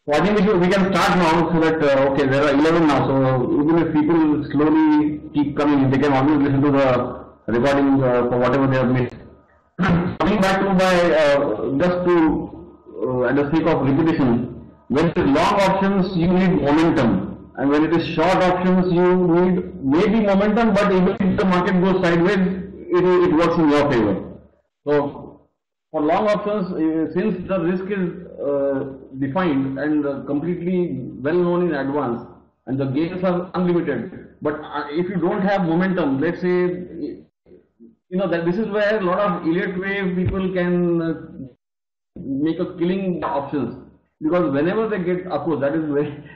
So I think we can start now so that, okay, there are 11 now. So even if people slowly keep coming, they can always listen to the recording for whatever they have missed. Coming back to my, just to, at the sake of repetition, when it is long options, you need momentum. And when it is short options, you need maybe momentum, but even if the market goes sideways, it works in your favor. So for long options, since the risk is defined and completely well known in advance, and the gains are unlimited, but if you don't have momentum, let's say, that this is where a lot of elite wave people can make a killing options, because whenever they get, of course that is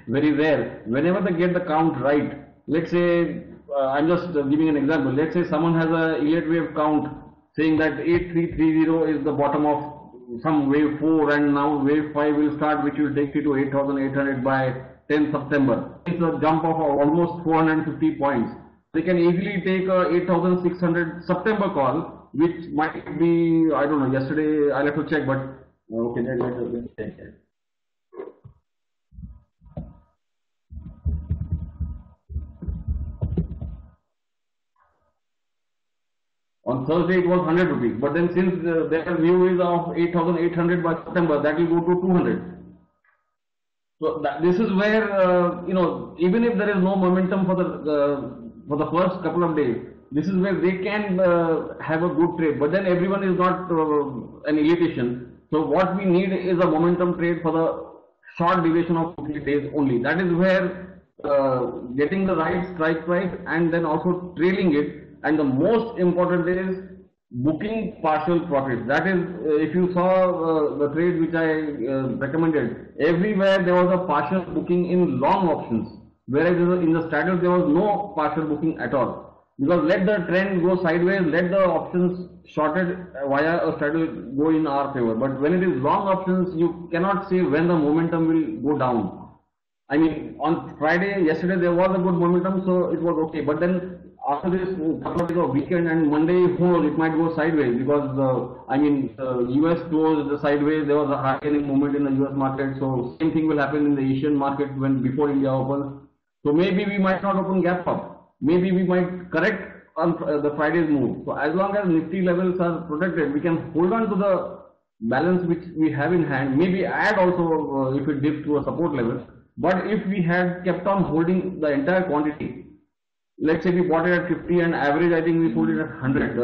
very rare, whenever they get the count right, let's say, I'm just giving an example, let's say someone has a elite wave count saying that 8330 is the bottom of some wave 4 and now wave 5 will start, which will take you to 8800 by 10 September. It's a jump of almost 450 points. They can easily take a 8600 September call, which might be, I don't know, yesterday I'll have to check, but okay, let's check. On Thursday it was 100 rupees, but then since their view is of 8800 by September, that will go to 200. So this is where, even if there is no momentum for the first couple of days, this is where they can have a good trade, but then everyone is not an elitist. So what we need is a momentum trade for the short duration of 2 days only. That is where getting the right strike price and then also trailing it. And the most important is booking partial profits. That is, if you saw the trade which I recommended, everywhere there was a partial booking in long options, whereas in the straddles there was no partial booking at all. Because let the trend go sideways, let the options shorted via a straddle go in our favor. But when it is long options, you cannot say when the momentum will go down. I mean, on Friday, yesterday there was a good momentum, so it was okay. But then after this couple of days of weekend and Monday, who knows, it might go sideways, because US closed sideways, there was a high-ending movement in the US market, so same thing will happen in the Asian market before India opens. So maybe we might not open gap up, maybe we might correct on the Friday's move. So as long as Nifty levels are protected, we can hold on to the balance which we have in hand, maybe add also if it dips to a support level. But if we had kept on holding the entire quantity, let's say we bought it at 50 and average, I think we sold it at 100,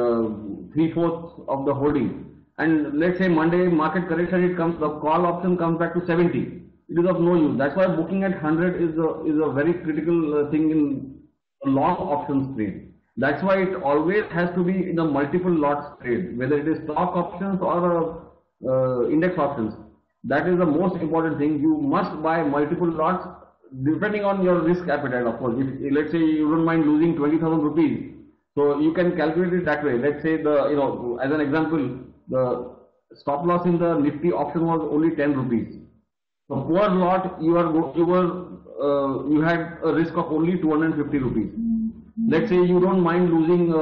3/4 of the holding. And let's say Monday market correction, the call option comes back to 70. It is of no use. That's why booking at 100 is a very critical thing in a long options trade. That's why it always has to be in a multiple lots trade, whether it is stock options or index options. That is the most important thing. You must buy multiple lots, depending on your risk appetite, of course. If, let's say you don't mind losing 20,000 rupees, so you can calculate it that way. Let's say as an example, the stop loss in the Nifty option was only 10 rupees. So per lot, you had a risk of only 250 rupees. Let's say you don't mind losing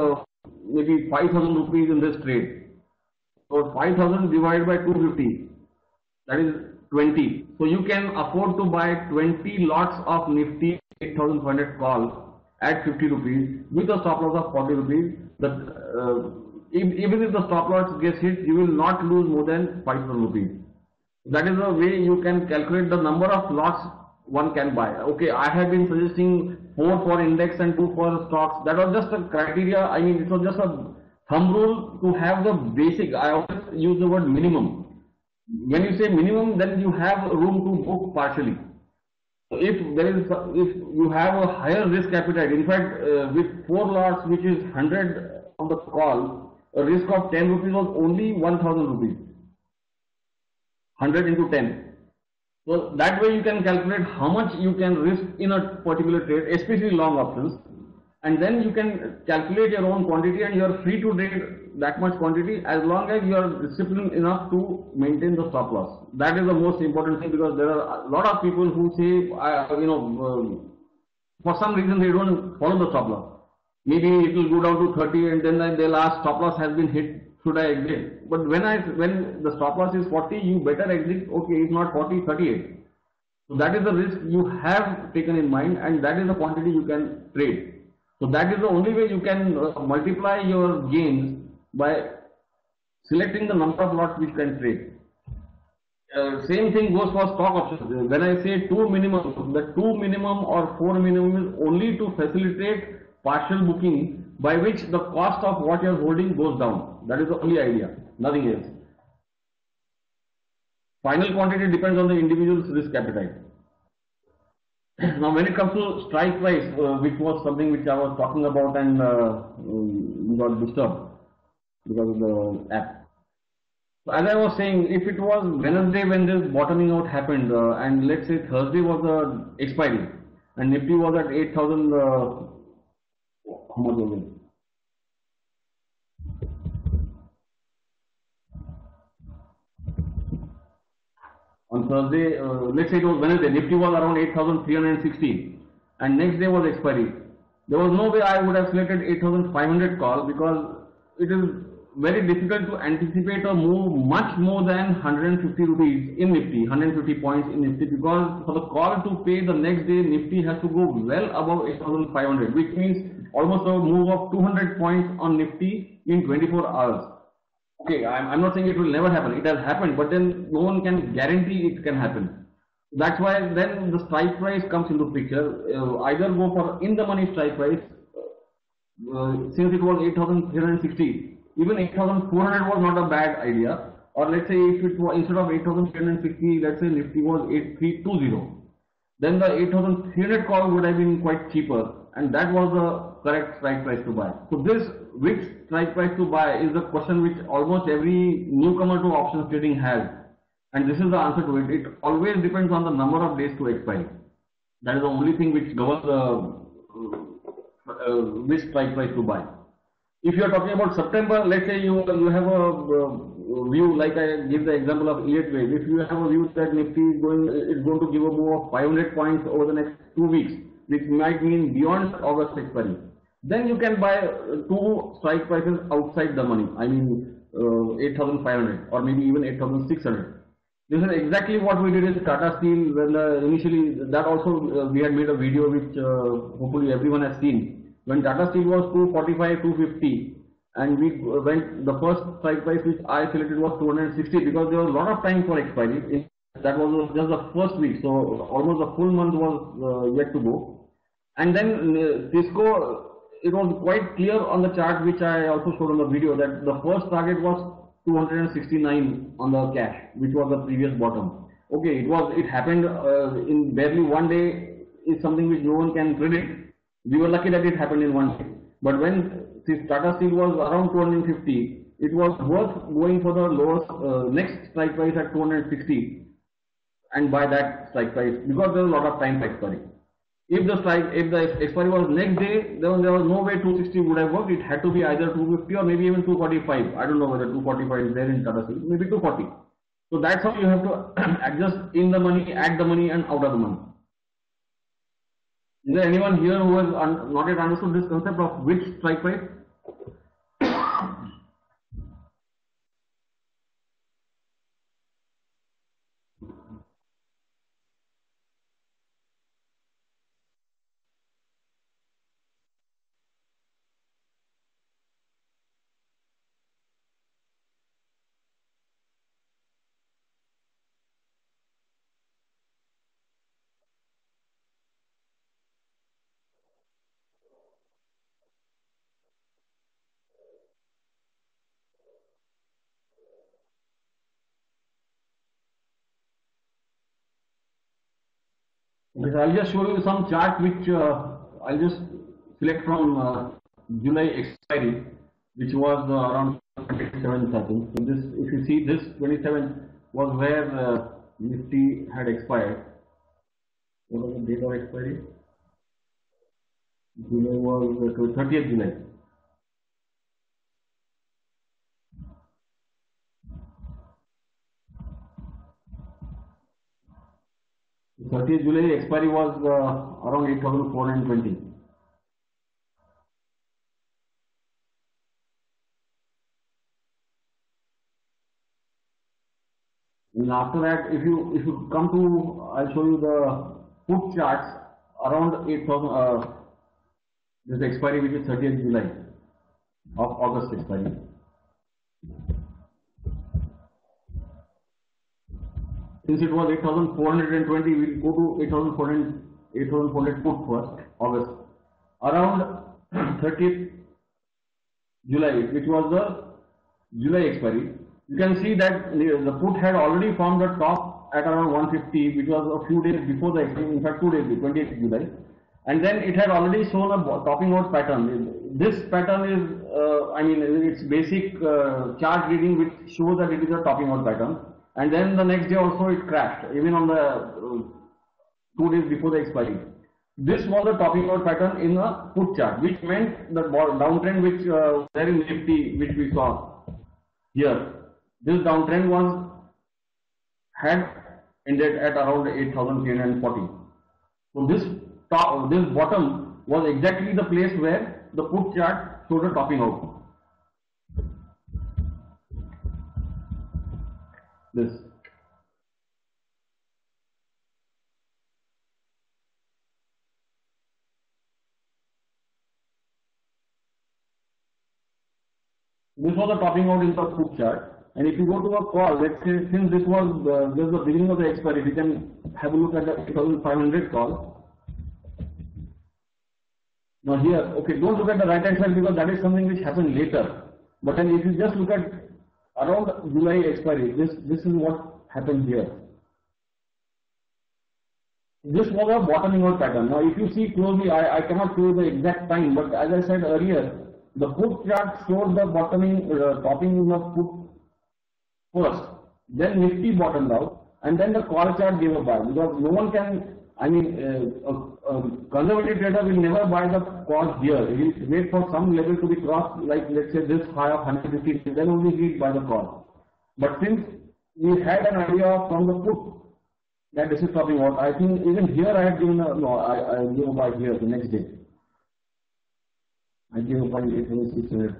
maybe 5,000 rupees in this trade. So 5,000 divided by 250, that is 20. So you can afford to buy 20 lots of Nifty 8,500 call at 50 rupees with a stop loss of 40 rupees. Even if the stop loss gets hit, you will not lose more than 5,000 rupees. That is the way you can calculate the number of lots one can buy. Okay, I have been suggesting 4 for index and 2 for stocks. That was just a criteria. I mean, it was just a thumb rule to have the basic. I always use the word minimum. When you say minimum, then you have room to book partially. So if you have a higher risk appetite, in fact, with 4 lots, which is 100 on the call, a risk of 10 rupees was only 1,000 rupees. 100 into 10. So that way you can calculate how much you can risk in a particular trade, especially long options, and then you can calculate your own quantity and you are free to trade that much quantity as long as you are disciplined enough to maintain the stop loss. That is the most important thing, because there are a lot of people who say, for some reason they don't follow the stop loss. Maybe it will go down to 30 and then they'll ask, stop loss has been hit, should I exit? But when the stop loss is 40, you better exit. Okay, if not 40, 38. So that is the risk you have taken in mind, and that is the quantity you can trade. So that is the only way you can multiply your gains by selecting the number of lots which you can trade. Same thing goes for stock options. When I say two minimum, the two minimum or four minimum is only to facilitate partial booking by which the cost of what you are holding goes down. That is the only idea, nothing else. Final quantity depends on the individual's risk appetite. Now, when it comes to strike price, which was something which I was talking about and got disturbed because of the app. So as I was saying, if it was Wednesday when this bottoming out happened, and let's say Thursday was the expiry, and Nifty was at 8,000, how much was it? On Thursday, let's say it was Wednesday, Nifty was around 8,360, and next day was expiry. There was no way I would have selected 8,500 call because it is very difficult to anticipate a move much more than 150 rupees in Nifty, 150 points in Nifty, because for the call to pay the next day, Nifty has to go well above 8,500, which means almost a move of 200 points on Nifty in 24 hours. Okay, I'm not saying it will never happen. It has happened, but then no one can guarantee it can happen. That's why then the strike price comes into picture. Either go for in the money strike price, since it was 8,360, even 8,400 was not a bad idea. Or let's say if it was instead of 8,360, let's say Nifty was 8,320, then the 8,300 call would have been quite cheaper, and that was the correct strike price to buy. So this which strike price to buy is the question which almost every newcomer to options trading has, and this is the answer to it. It always depends on the number of days to expiry. That is the only thing which governs which strike price to buy. If you are talking about September, let's say you have a view, like I give the example of Elliott wave. If you have a view that Nifty is going to give a move of 500 points over the next 2 weeks, which might mean beyond August expiry, then you can buy two strike prices outside the money. I mean 8,500 or maybe even 8,600. This is exactly what we did in Tata Steel when initially, that also we had made a video which hopefully everyone has seen. When Tata Steel was 245, 250, and we went, the first strike price which I selected was 260 because there was a lot of time for expiry. That was just the first week, so almost a full month was yet to go. And then Cisco, it was quite clear on the chart which I also showed on the video that the first target was 269 on the cash, which was the previous bottom. Okay, it happened in barely one day, is something which no one can predict. We were lucky that it happened in one day. But when Tata Steel was around 250, it was worth going for the lowest next strike price at 260 and buy that strike price because there was a lot of time for expiry. If the expiry was next day, then there was no way 260 would have worked. It had to be either 250 or maybe even 245. I don't know whether 245 is there in Tata Steel. Maybe 240. So that's how you have to adjust in the money, at the money, and out of the money. Is there anyone here who has not yet understood this concept of which strike price? Okay, so I'll just show you some chart which I'll just select from July expiry, which was around 27th, I think. So this, if you see this 27th was where Nifty had expired. What was the date of expiry? July was 30th July. 30th July expiry was around 8,420. And after that, if you come to, I'll show you the put charts around 8,000. This expiry which is 30th July of August expiry. Since it was 8,420, we will go to 8,400 put first, August. Around 30th July, which was the July expiry, you can see that the put had already formed the top at around 150, which was a few days before the expiry, in fact 2 days, 28th July. And then it had already shown a topping out pattern. This pattern is, it's basic chart reading which shows that it is a topping out pattern. And then the next day also it crashed, even on the 2 days before the expiry. This was the topping out pattern in a put chart, which meant the downtrend which there in Nifty, which we saw here. This downtrend had ended at around 8,340. So this bottom was exactly the place where the put chart showed a topping out. This. This was the topping out in the put chart. And if you go to a call, let's say since this was just the beginning of the expiry, we can have a look at the 8,500 call. Now here, okay, don't look at the right hand side because that is something which happened later. But then if you just look at around July expiry, this is what happened here. This was a bottoming out pattern. Now if you see closely, I cannot show you the exact time, but as I said earlier, the put chart showed the bottoming, topping of put first, then Nifty bottomed out, and then the call chart gave a buy, because no one can, a conservative trader will never buy the call here. He will wait for some level to be crossed, like let's say this high of 150, then only he will buy the call. But since we had an idea from the put that this is topping out, I think even here I had given I gave a buy here the next day. I gave a buy 8,600.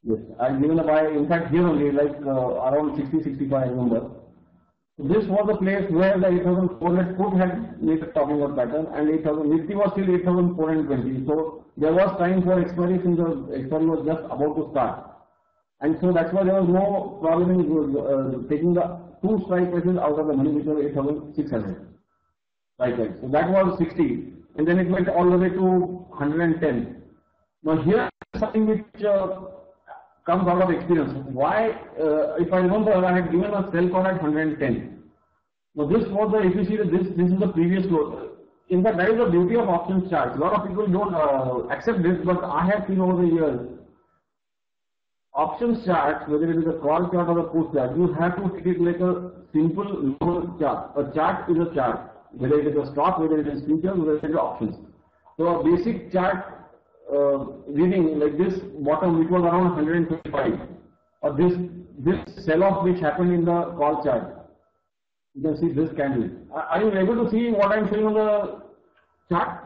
Yes, I given a buy, in fact here only, like around 60, 65 I remember. So this was the place where the 8,400 put had made a topping out pattern, and 8,000, Nifty was still 8,420. So there was time for expiry since the expiry was just about to start. And so that's why there was no problem in taking the two strike prices out of the money, which was 8,600. Right. So that was 60, and then it went all the way to 110. Now here is something which comes out of experience. Why? If I remember, I had given a sell call at 110. Now this was the, if you see that this is the previous low. In fact, that is the beauty of options charts. A lot of people don't accept this, but I have seen over the years, options charts, whether it is a call chart or a put chart, you have to treat it like a simple normal chart. A chart is a chart. Whether it is a stock, whether it is futures, whether it is options. So a basic chart reading like this bottom, which was around 125, or this sell-off which happened in the call chart. You can see this candle. Are you able to see what I am showing on the chart?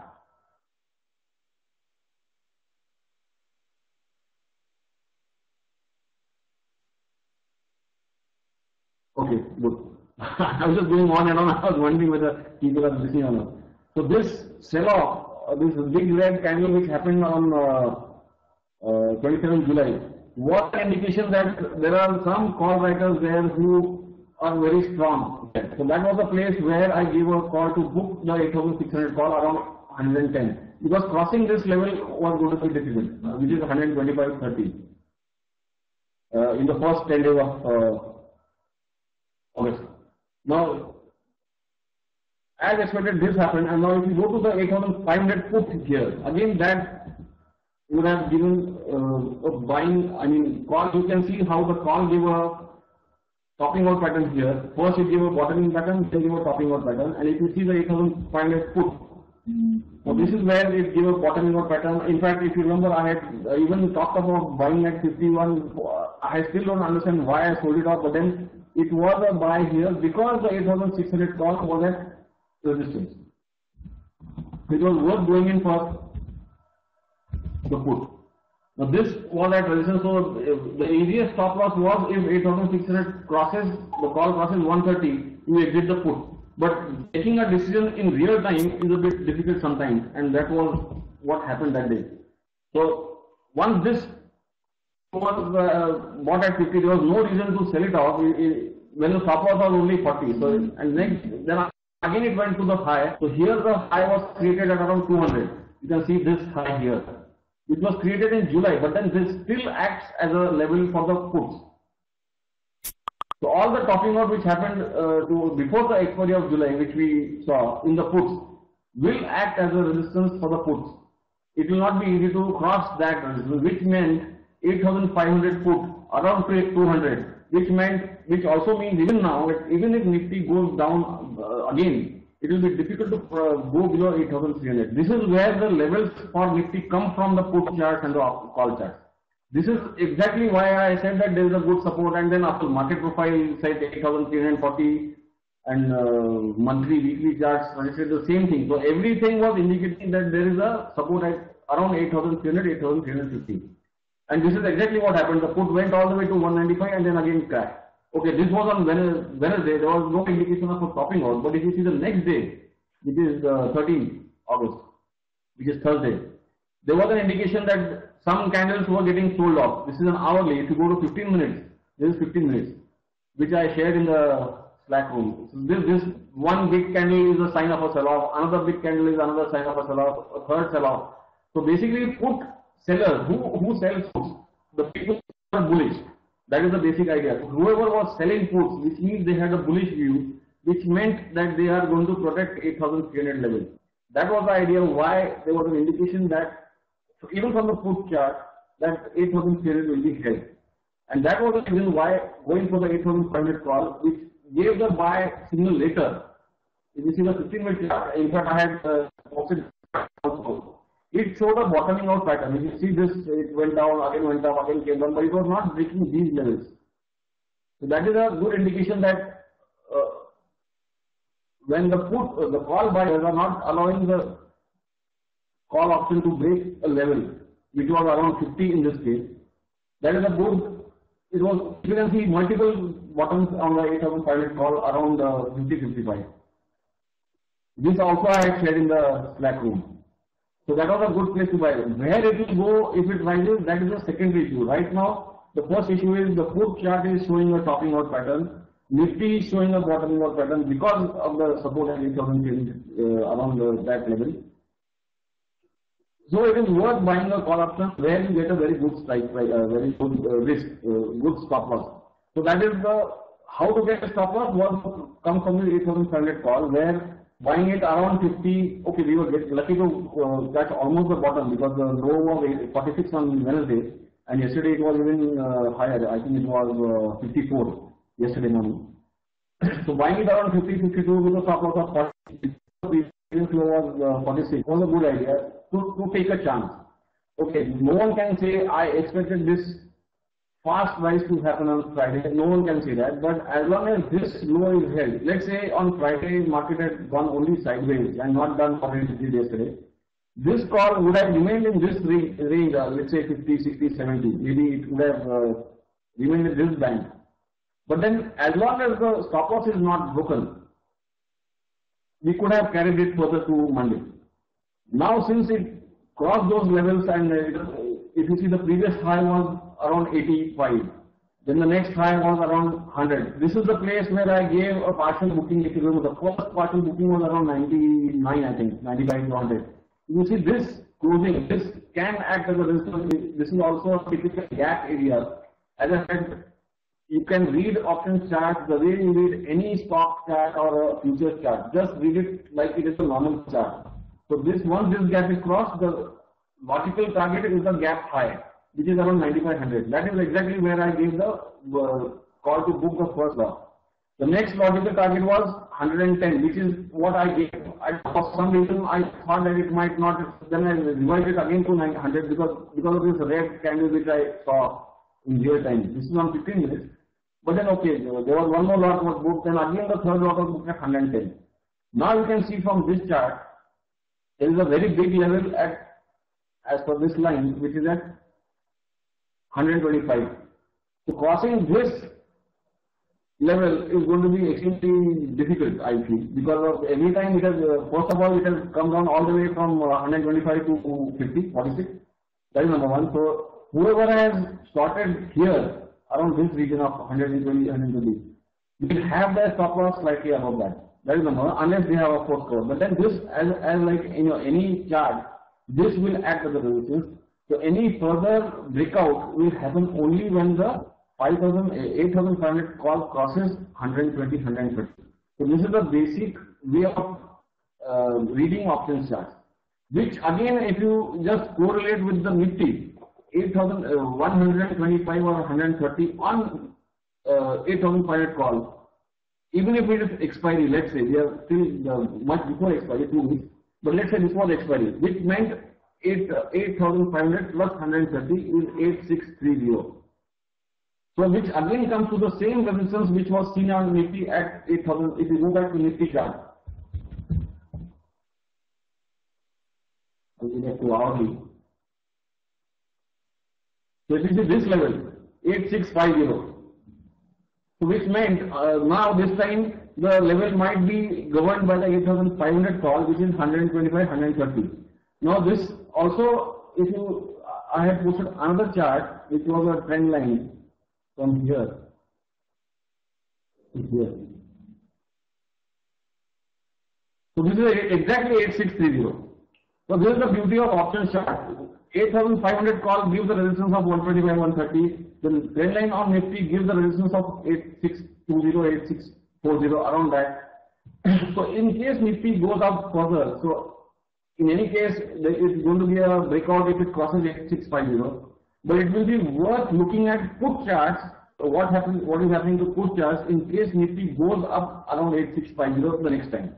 Okay, good. I was just going on and on. I was wondering whether people are listening or not. So this sell-off, this big red candle which happened on 27th July, was an indication that there are some call writers there who are very strong. So that was the place where I gave a call to book the 8,600 call around 110. Because crossing this level was going to be difficult, which is 125.30 in the first 10 days of August. Now, as expected, this happened, and now if you go to the 8,500 put here, again that would have given a buying, call. You can see how the call gave a topping out pattern here. First it gave a bottoming pattern, then gave a topping out pattern, and if you see the 8,500 put, so this is where it gave a bottoming out pattern. In fact, if you remember, I had even talked about buying at 51. I still don't understand why I sold it off, but then it was a buy here because the 8,600 call was at resistance. It was worth going in for the put. Now this was at resistance, so the easiest stop loss was if 8600 crosses, the call crosses 130, you exit the put. But taking a decision in real time is a bit difficult sometimes, and that was what happened that day. So once this was bought at 50, there was no reason to sell it off when the stop loss was only 40. So and next, then again it went to the high. So here the high was created at around 200. You can see this high here. It was created in July, but then this still acts as a level for the puts. So all the topping out which happened before the expiry of July, which we saw in the puts, will act as a resistance for the puts. It will not be easy to cross that resistance, which meant 8,500 put around 200, which also means even now, even if Nifty goes down again, it will be difficult to go below 8,300. This is where the levels for Nifty come from, the put chart and the call chart. This is exactly why I said that there is a good support, and then after market profile said 8,340 and monthly, weekly charts suggested the same thing. So everything was indicating that there is a support at around 8,300, 8,350. And this is exactly what happened. The put went all the way to 195 and then again crashed. Okay, this was on Wednesday. There was no indication of a topping out. But if you see the next day, which is 13th August, which is Thursday, there was an indication that some candles were getting sold off. This is an hourly. If you go to 15 minutes, this is 15 minutes, which I shared in the Slack room. So this one big candle is a sign of a sell-off. Another big candle is another sign of a sell-off. A third sell-off. So basically, put sellers who sells puts, the people are bullish. That is the basic idea. Whoever was selling puts, which means they had a bullish view, which meant that they are going to protect 8,300 level. That was the idea why there was an indication that, so even from the put chart, that 8,300 will be held. And that was the reason why going for the 8,500 call, which gave the buy signal later. If you see the 15-minute chart, in fact I had posted also. It showed a bottoming out pattern. If you see this, it went down, again went up, again came down, but it was not breaking these levels. So that is a good indication that when the call buyers are not allowing the call option to break a level, which was around 50 in this case, that is a good, it was, you can see multiple bottoms on the 8,500 call around 50-55. This also I had shared in the Slack room. So that was a good place to buy. Where it will go if it rises, that is a secondary issue. Right now, the first issue is the put chart is showing a topping out pattern. Nifty is showing a bottoming out pattern because of the support at 8,000 around that level. So it is worth buying a call option where you get a very good strike price, very good risk, good stop loss. So that is the how to get a stop loss was come from the 8,500 call, where buying it around 50, okay, we were lucky to catch almost the bottom because the low was 46 on Wednesday, and yesterday it was even higher. I think it was 54 yesterday morning. So buying it around 50, 52 with a stop loss of 40, the flow was 46 was a good idea to take a chance. Okay, no one can say I expected this fast rise to happen on Friday. No one can say that, but as long as this low is held, let's say on Friday market had gone only sideways and not done for yesterday, this call would have remained in this range, let's say 50, 60, 70. Maybe it would have remained in this band. But then, as long as the stop loss is not broken, we could have carried it further to Monday. Now, since it crossed those levels, and if you see the previous high was around 85, then the next high was around 100. This is the place where I gave a partial booking. If you remember, the first partial booking was around 99, I think, 95 to 100. You see this closing, this can act as a resistance. This is also a typical gap area. As I said, you can read options chart the way you read any stock chart or a futures chart. Just read it like it is a normal chart. So once this gap is crossed, the logical target is the gap high, which is around 9500. That is exactly where I gave the call to book the first lot. The next logical target was 110, which is what I gave. For some reason I thought that it might not, then I revised it again to 900 because of this red candle which I saw in real time. This is on 15 minutes. But then okay, there was one more lot was booked, then again the third lot was booked at 110. Now you can see from this chart, there is a very big level at, as per this line, which is at 125. So crossing this level is going to be extremely difficult, I feel, because of every time it has, first of all, it has come down all the way from 125 to 50, 46. That is number one. So whoever has started here around this region of 120, 120, will have their stop loss slightly above that. That is number one, unless they have a force cover. But then this, as like any chart, this will act as a resistance. So any further breakout will happen only when the 8,500 call crosses 120, 130. So this is the basic way of reading options charts, which again, if you just correlate with the Nifty, 8,125 or 130 on 8,500 call, even if it is expiry, let's say we are still much before expiry, 2 weeks, but let's say this was expiry, which meant 8,500 plus 130 is 8630. So which again comes to the same resistance which was seen on Nifty at 8,000. If you go back to Nifty chart, we get to hourly. So if you see this level, 8650. So which meant now this time the level might be governed by the 8,500 call, which is 125, 130. Now this also, if you, I had posted another chart which was a trend line from here to here. So this is exactly 8630. So this is the beauty of options chart. 8,500 call gives the resistance of 125, 130. The trend line on Nifty gives the resistance of 8620, 8640, around that. So in case Nifty goes up further, so in any case, there is going to be a breakout if it crosses 8650. But it will be worth looking at put charts. What is happening to put charts in case Nifty goes up around 8650 the next time.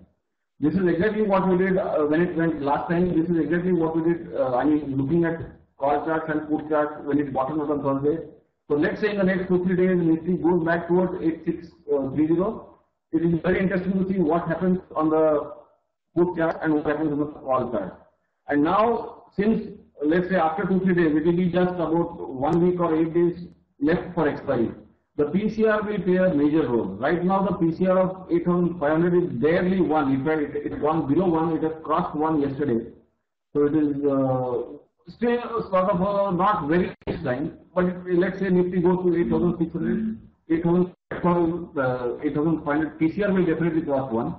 This is exactly what we did when it went last time. This is exactly what we did. I mean, looking at call charts and put charts when it bottomed out on Thursday. So let's say in the next 2-3 days, Nifty goes back towards 8630. It is very interesting to see what happens on the put chart and what happens on the call chart. And now, since let's say after 2-3 days, it will be just about 1 week or 8 days left for expiry. The PCR will play a major role. Right now, the PCR of 8,500 is barely 1. In fact, it has gone below 1. It has crossed 1 yesterday. So it is still sort of not very nice time. But let's say Nifty goes to 8,600, 8,500 PCR will definitely cross 1,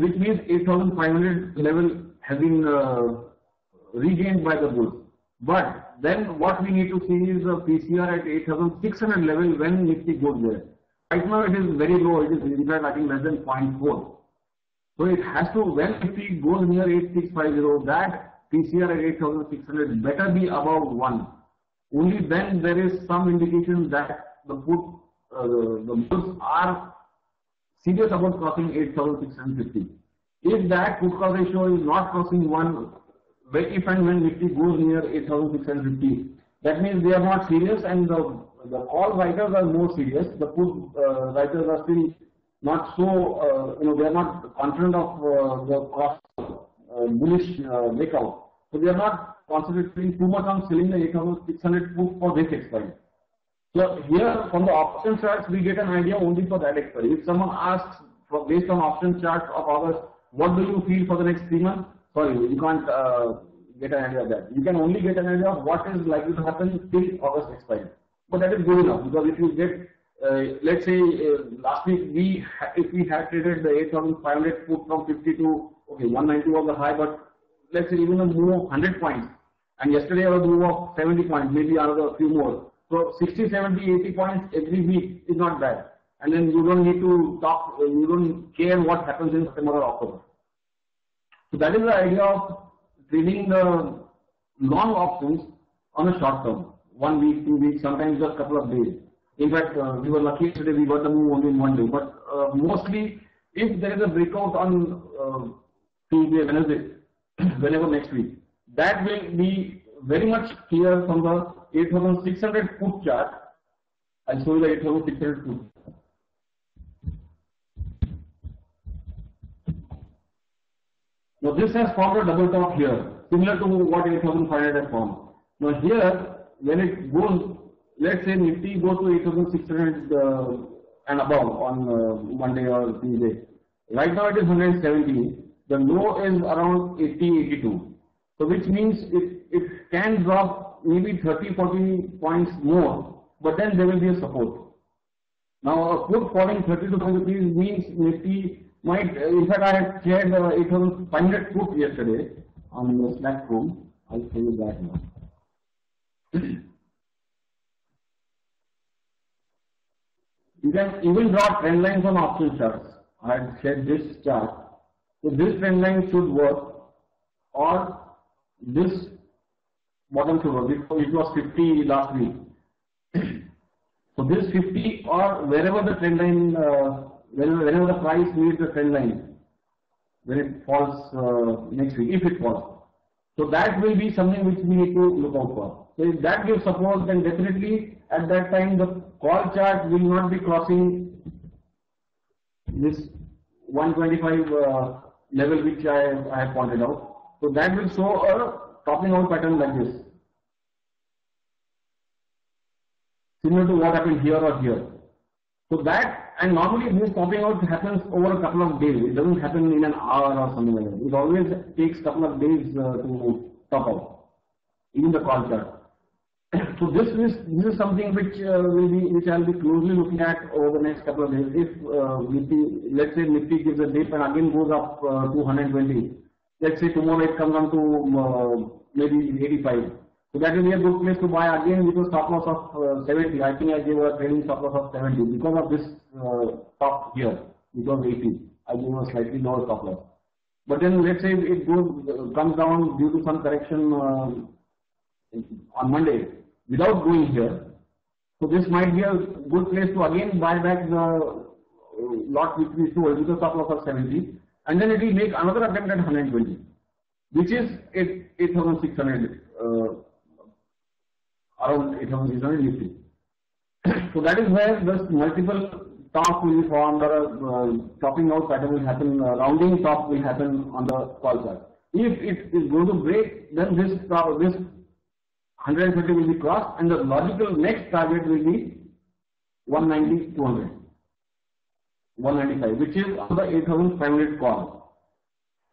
which means 8,500 level has been regained by the bulls. But then what we need to see is the PCR at 8,600 level when Nifty goes there. Right now it is very low. It is in fact I think less than 0.4. So it has to, when Nifty goes near 8650, that PCR at 8,600 better be above 1. Only then there is some indication that the bulls are serious about crossing 8,650. If that put call ratio is not crossing 1, if and when Nifty goes near 8,650, that means they are not serious, and the call writers are more serious. The put writers are still not so, they are not confident of the cross bullish breakout. So they are not concentrating too much on selling the 8,600 put for this expiry. So here from the option charts we get an idea only for that expiry. If someone asks based on option charts of August, what do you feel for the next 3 months? Sorry, you can't get an idea of that. You can only get an idea of what is likely to happen till August expiry. But that is good enough, because if you get, let's say last week if we had traded the 8,500 put from 50 to, okay, 190 was the high, but let's say even a move of 100 points, and yesterday was a move of 70 points, maybe another few more. So 60, 70, 80 points every week is not bad. And then you don't need to talk, you don't care what happens in September or October. So that is the idea of trading the long options on a short term, 1 week, 2 weeks, sometimes just a couple of days. In fact, we were lucky today we got the move only in 1 day. But mostly, if there is a breakout on Tuesday, Wednesday, whenever next week, that will be very much clear from the 8,600 put chart. I'll show you the 8,600 put. Now this has formed a double top here, similar to what 8,500 has formed. Now here, when it goes let's say Nifty goes to 8,600 and above on Monday or Tuesday. Right now it is 170. The low is around 80, 82. So which means it can drop maybe 30, 40 points more, but then there will be a support. Now a put falling 30 to 40 rupees means Nifty might, in fact I had shared 8,500 put yesterday on the Slack room. I'll show you that now. You can even draw trend lines on option charts. I had shared this chart. So this trend line should work, or this bottom should work. It was 50 last week. So this 50 or wherever the trend line, whenever the price meets the trend line, when it falls next week, if it falls. So that will be something which we need to look out for. So if that gives support, then definitely at that time the call chart will not be crossing this 125 level which I have pointed out. So that will show a topping out pattern like this, similar to what happened here or here. So that, and normally this topping out happens over a couple of days. It doesn't happen in an hour or something like that. It always takes a couple of days to top out, even the call chart. So this is something which I'll be closely looking at over the next couple of days. If Nifty, let's say Nifty gives a dip and again goes up to 120, let's say tomorrow it comes down to maybe 85. So that will be a good place to buy again with a stop loss of 70. I think I gave a trading stop loss of 70 because of this top here, because 80. I gave a slightly lower stop loss. But then let's say it comes down due to some correction on Monday without going here. So this might be a good place to again buy back the lot which we sold with a stop loss of 70, and then it will make another attempt at 120, which is 8,600. Around 8,650. So that is where this multiple top will be formed, or topping out pattern will happen, rounding top will happen on the call chart. If it is going to break, then this 130 will be crossed, and the logical next target will be 190, 200, 195, which is on the 8,500 call.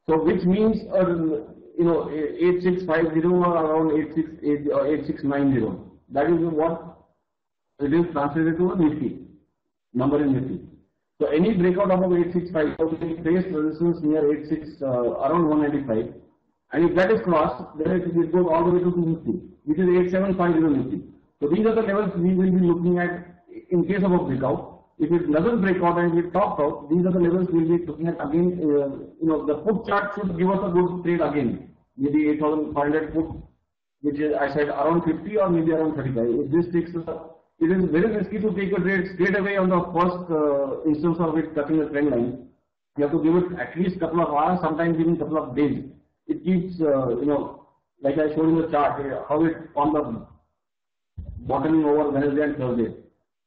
So which means 8650 or around 868 or 8690. That is what it is translated to a Nifty number in Nifty. So any breakout above 865 will face resistance near 86 around 195, and if that is crossed, then it goes all the way to 250, which is 8750 Nifty. So these are the levels we will be looking at in case of a breakout. If it doesn't break out and it tops out, these are the levels we will be looking at again. The put chart should give us a good trade again. Maybe 8,500 put, which is, I said, around 50 or maybe around 35. If this takes it is very risky to take a trade straight away on the first instance of it touching the trend line. You have to give it at least a couple of hours, sometimes even a couple of days. It keeps, like I showed in the chart, how it on the bottoming over Wednesday and Thursday.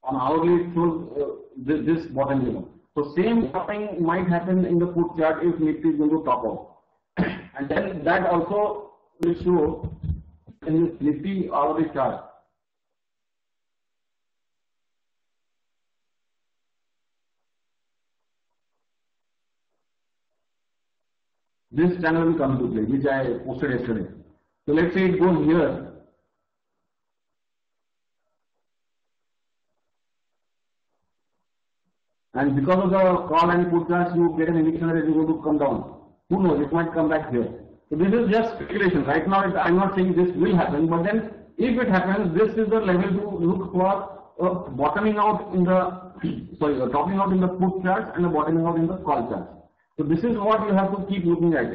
On hourly, it shows this bottom level. So same topping might happen in the put chart if Nifty is going to top out. And then that also will show in this Nifty hourly chart. This channel will come into play, which I posted yesterday. So let's say it goes here. And because of the call and put charts, you get an indication that it is going to come down. Who knows, it might come back here. So this is just speculation. Right now, I'm not saying this will happen, but then if it happens, this is the level to look for bottoming out in the, topping out in the put charts and the bottoming out in the call charts. So this is what you have to keep looking at.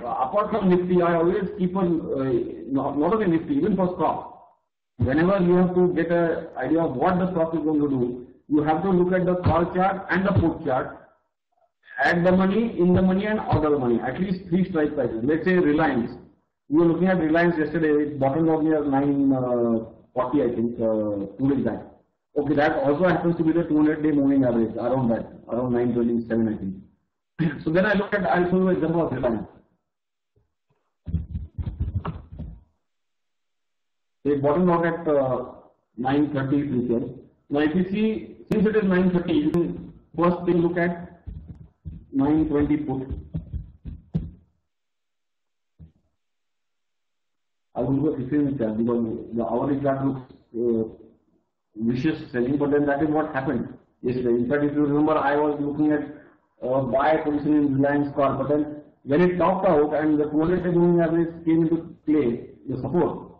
Apart from Nifty, I always keep on, not only Nifty, even for stock. Whenever you have to get an idea of what the stock is going to do, you have to look at the call chart and the put chart, add the money, in the money and out of the money, at least 3 strike prices. Let's say Reliance. We were looking at Reliance yesterday, it bottomed out near 940, I think, 2 days back. Okay, that also happens to be the 200-day moving average, around that, around 927, I think. So then I look at, I'll show you an example of Reliance. They bottomed out at 930 futures. Now if you see, since it is 930, you can first thing look at 920 put. I will go 15 chart because the hourly chart looks vicious selling, but then that is what happened yesterday. In fact, if you remember, I was looking at buy position in Reliance Car, but then when it topped out and the 200 moving average came into play, the support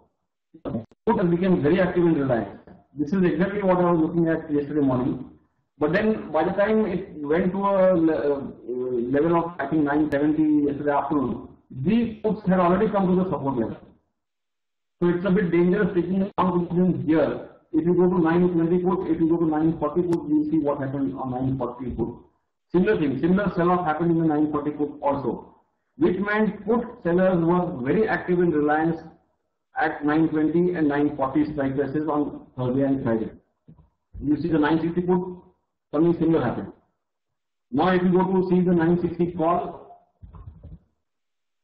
has become very active in Reliance. This is exactly what I was looking at yesterday morning. But then by the time it went to a level of I think 970 yesterday afternoon, these puts had already come to the support level. So it's a bit dangerous taking long positions here. If you go to 920 put, if you go to 940 put, you see what happened on 940 put. Similar thing, similar sell-off happened in the 940 put also, which meant put sellers were very active in Reliance at 920 and 940 strike prices on Thursday and Friday. You see the 960 put, something similar happened. Now if you go to see the 960 call,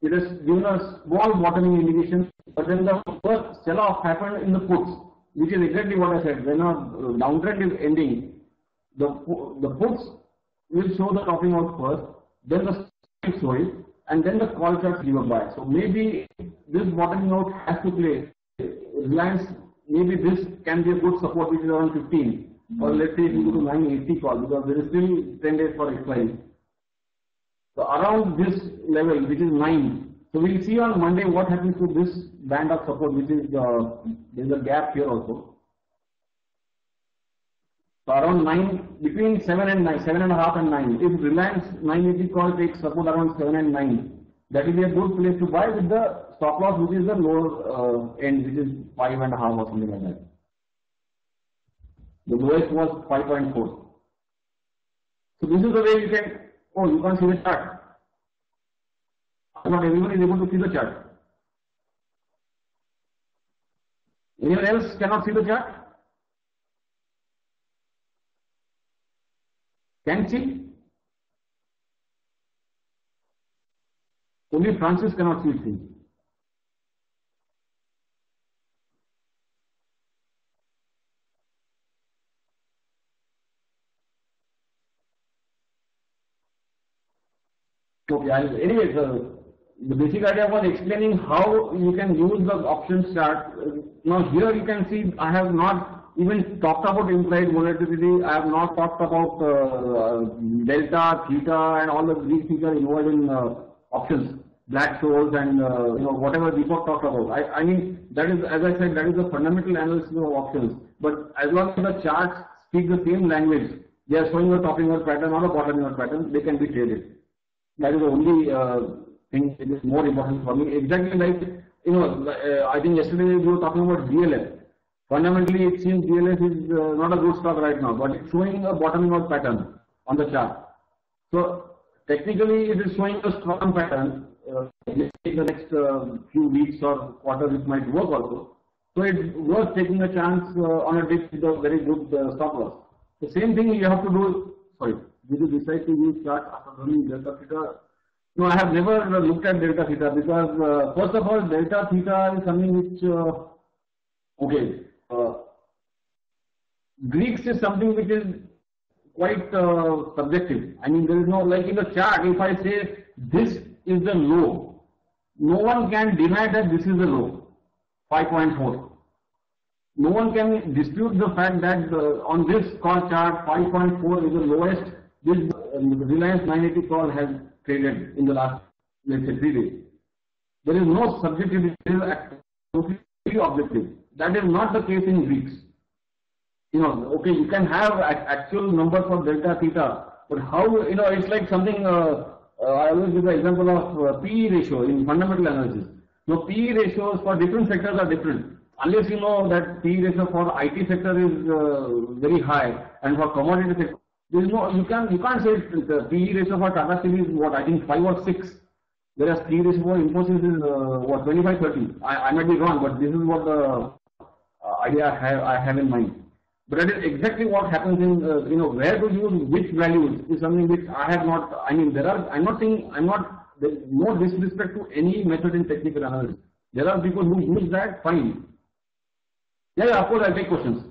it has given us small bottoming indication, but then the first sell-off happened in the puts, which is exactly what I said. When a downtrend is ending, the puts will show the topping out first, then the strike show it, and then the call charts give a buy. So maybe this bottoming out has to play. Reliance, maybe this can be a good support, which is around 15, or let's say if you go to 980 call, because there is still 10 days for expiry. So around this level, which is 9. So we'll see on Monday what happens to this band of support, which is there is a gap here also. So around 9, between 7 and 9, 7.5 and 9. If Reliance 980 call takes support around 7 and 9, that will be a good place to buy with the stop loss, which is the lower end, which is 5.5 or something like that. The lowest was 5.4. So this is the way you can. Oh, you can't see the chart. Not everyone is able to see the chart. Anyone else cannot see the chart? Can see? Only Francis cannot see it. Okay, anyways, the basic idea was explaining how you can use the options chart. Now here you can see I have not even talked about implied volatility. I have not talked about delta, theta, and all the Greek things are involved in options, black shoals, and whatever Deepak talked about. I mean that is, as I said, that is the fundamental analysis of options. But as long as the charts speak the same language, they are showing a topping out pattern or a bottoming out pattern, they can be traded. That is the only thing that is more important for me. Exactly like, I think yesterday we were talking about DLF. Fundamentally, it seems DLF is not a good stock right now, but it's showing a bottoming out pattern on the chart. So technically, it is showing a strong pattern. In the next few weeks or quarters, it might work also. So it's worth taking a chance on a dip with a very good stop loss. The same thing you have to do. Sorry. Did you decide to use chart after running delta theta? No, I have never looked at delta theta because first of all, delta theta is something which Greeks is something which is quite subjective. I mean, there is no, like in the chart, if I say this is the low, no one can deny that this is the low, 5.4. No one can dispute the fact that on this call chart, 5.4 is the lowest this Reliance 980 call has traded in the last, let's say, 3 days. There is no subjectivity, it is totally objective. That is not the case in Greeks. Okay, you can have actual number for delta theta, but how, it's like something, I always give the example of PE ratio in fundamental analysis. So PE ratios for different sectors are different. Unless you know that PE ratio for IT sector is very high and for commodity sector, there is no, you can't say the PE ratio for Tata Steel is what, I think 5 or 6, whereas PE ratio for Infosys is what, 25, 30. I might be wrong, but this is what the idea I have in mind. But that is exactly what happens in, where to use which values is something which I have not, I mean, I'm not saying, there's no disrespect to any method in technical analysis. There are people who use that, fine. Yeah, of course, I'll take questions.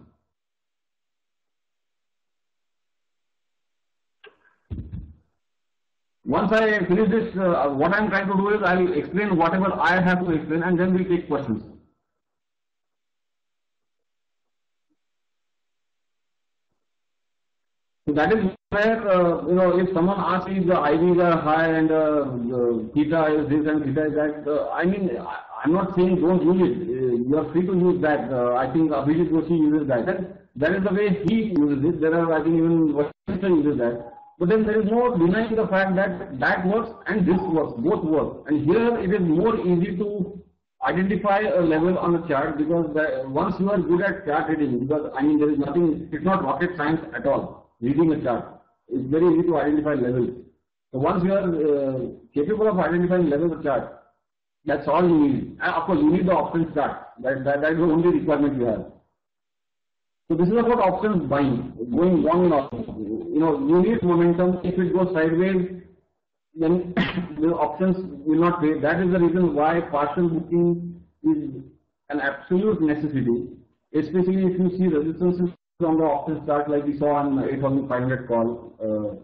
Once I finish this, what I'm trying to do is I'll explain whatever I have to explain, and then we'll take questions. So that is where, if someone asks me the IVs are high and theta is this and theta is that, I'm not saying don't use it. You are free to use that. I think Abhijit uses that. And that is the way he uses it. There are, I think, even Westminster uses that. But then there is no denying the fact that that works and this works, both work. And here it is more easy to identify a level on a chart, because once you are good at chart reading, because there is nothing, it's not rocket science at all. Reading a chart, it's very easy to identify levels. So once you are capable of identifying levels of chart, that's all you need. And of course, you need the options chart. That is the only requirement you have. So this is about options buying, going long and long. You need momentum. If it goes sideways, then the options will not trade. That is the reason why partial booking is an absolute necessity, especially if you see resistances on the options chart like we saw on 8500 call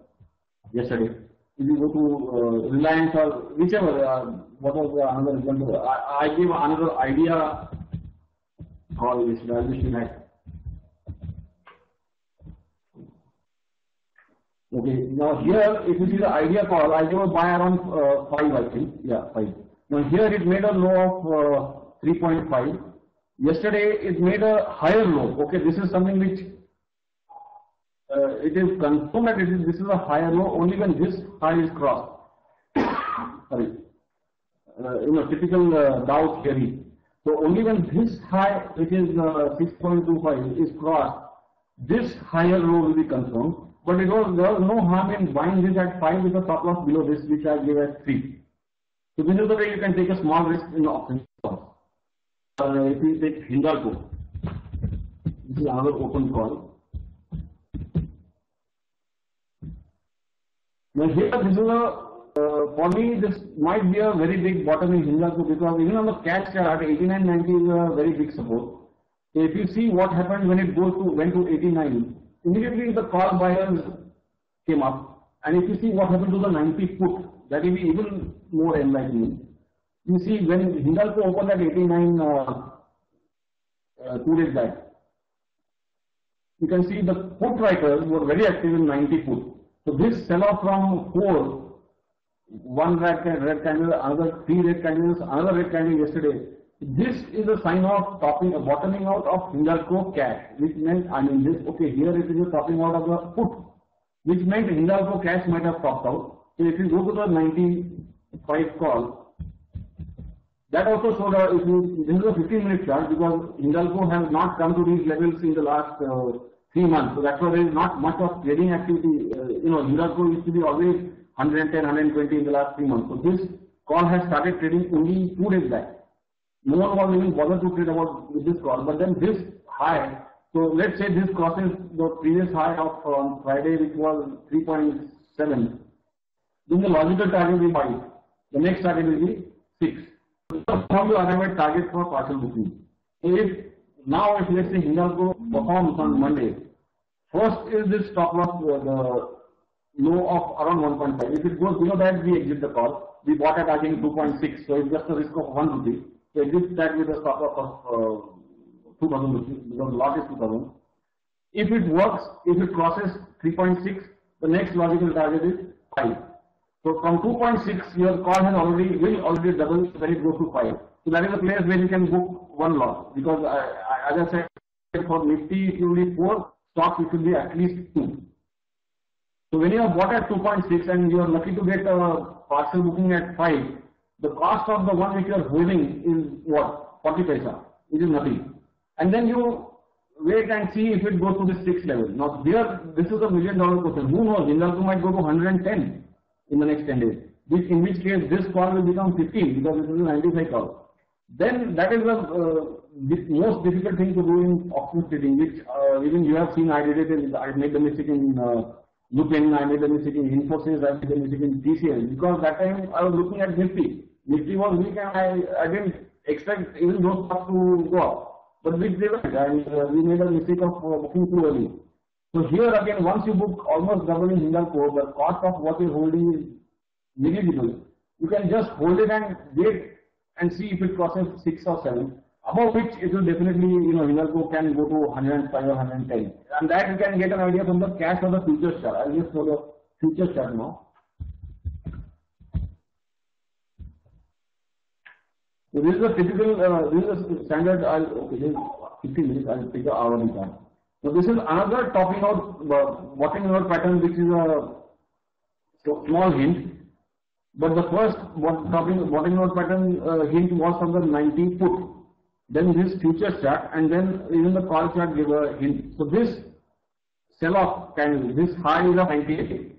yesterday. If you go to Reliance or whichever, what was the another example? I gave another idea call yesterday. I wish you had. Okay, now here, if you see the idea call, I gave a buy around 5, I think. Yeah, 5. Now here it made a low of 3.5. Yesterday it made a higher low. Okay, this is something which it is confirmed that this is a higher low only when this high is crossed. Sorry, typical Dow theory. So only when this high, which is 6.25, is crossed, this higher low will be confirmed. But there was no harm in buying this at 5 with a stop loss below this, which I gave at 3. So this is the way you can take a small risk in the option. If you take Hindalco, this is another open call. Now here, this is for me, this might be a very big bottom in Hindalco, because even on the cash chart, 89.90 is a very big support. So if you see what happened when it went to 89, immediately the call buyers came up, and if you see what happened to the 90 put, that will be even more enlightening. You see when Hindalco opened at 89 2 days back, you can see the put writers were very active in 90 put. So this sell-off from 4, one red candle, another 3 red candles, another red candle yesterday. This is a sign of bottoming out of Hindalco cash, which meant, here it is a topping out of the put, which meant Hindalco cash might have topped out. So if you go to the 95 call, that also showed, this is a 15-minute chart, because Hindalco has not come to these levels in the last 3 months. So that's why there is not much of trading activity. Hindalco used to be always 110, 120 in the last 3 months. So this call has started trading only 2 days back. No one was even bothered to trade about with this call, but then this high, so let's say this crosses the previous high of on Friday, which was 3.7, then the logical target will be 5, the next target will be 6. So how you arrive at target for partial booking? If let's say Hindalco performs on Monday, first is this stop loss, the low of around 1.5. If it goes below that, we exit the call. We bought at, I think, 2.6, so it's just a risk of 1 rupee. So exit that with a stop loss of 2,000 rupees, because the lot is 2,000. If it works, if it crosses 3.6, the next logical target is 5. So from 2.6, your call will already double when it goes to 5. So that is a place where you can book 1 lot, because as I said, for Nifty it will be 4, stocks it will be at least 2. So when you have bought at 2.6 and you are lucky to get a partial booking at 5, the cost of the one which you are holding is what? 40 paisa, which is nothing. And then you wait and see if it goes to the 6 level. Now here, this is a $1 million question. Who knows? Hindalco might go to 110 in the next 10 days. In which case this call will become 15, because this is a 95 call. Then that is the most difficult thing to do in options trading, which even you have seen. I did it. I made the mistake in Lupin. I made the mistake in Infosys. I made the mistake in TCS, because that time I was looking at Nifty. Nifty was weak, and I didn't expect even those stocks to go up. but which they went, and we made a mistake of booking too early. So here again, once you book almost double in Hindalco, the cost of what you're holding is negligible. You can just hold it and wait and see if it crosses 6 or 7, above which it will definitely, Hindalco can go to 105 or 110. And that you can get an idea from the cash or the futures chart. I'll just show the futures chart now. So this is a typical, this is a standard, okay, this is 15 minutes, I'll take the hourly chart. So this is another topping out, bottoming out pattern, which is a small hint. But the first bottoming out pattern hint was from the 90 put. Then this futures chart, and then even the call chart gave a hint. So this sell-off candle, this high is of 98,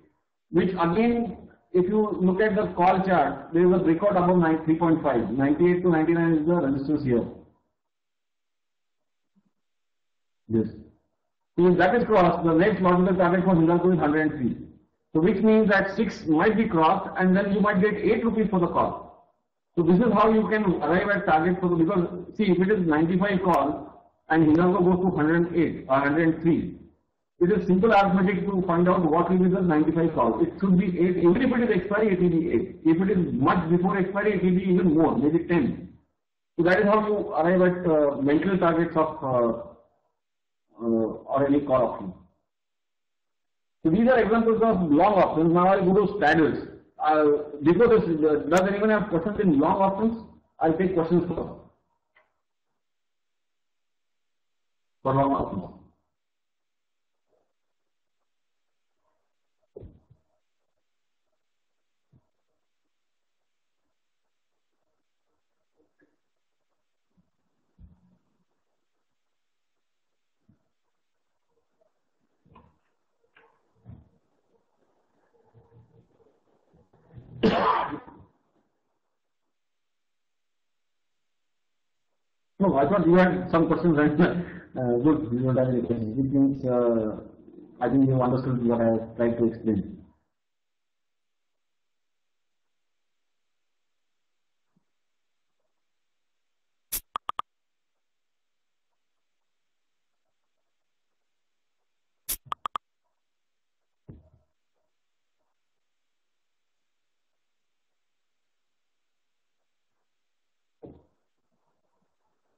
which again, if you look at the call chart, there is a breakout above 3.5. 98 to 99 is the resistance here. This. So if that is crossed, the next logical target for Hindalco is 103. So which means that 6 might be crossed, and then you might get 8 rupees for the call. So this is how you can arrive at target for the, because see, if it is 95 call and Hindalco goes to 108 or 103, it is simple arithmetic to find out what will be the 95 call. It should be 8. Even if it is expiry, it will be 8. If it is much before expiry, it will be even more, maybe 10. So that is how you arrive at mental targets of or any call option. So these are examples of long options. Now I'll go to straddles. Before this, does anyone have questions in long options? I'll take questions first. For long options. No, I thought you had some questions, right? Good, you don't have any questions. It means I think you understood what I tried to explain.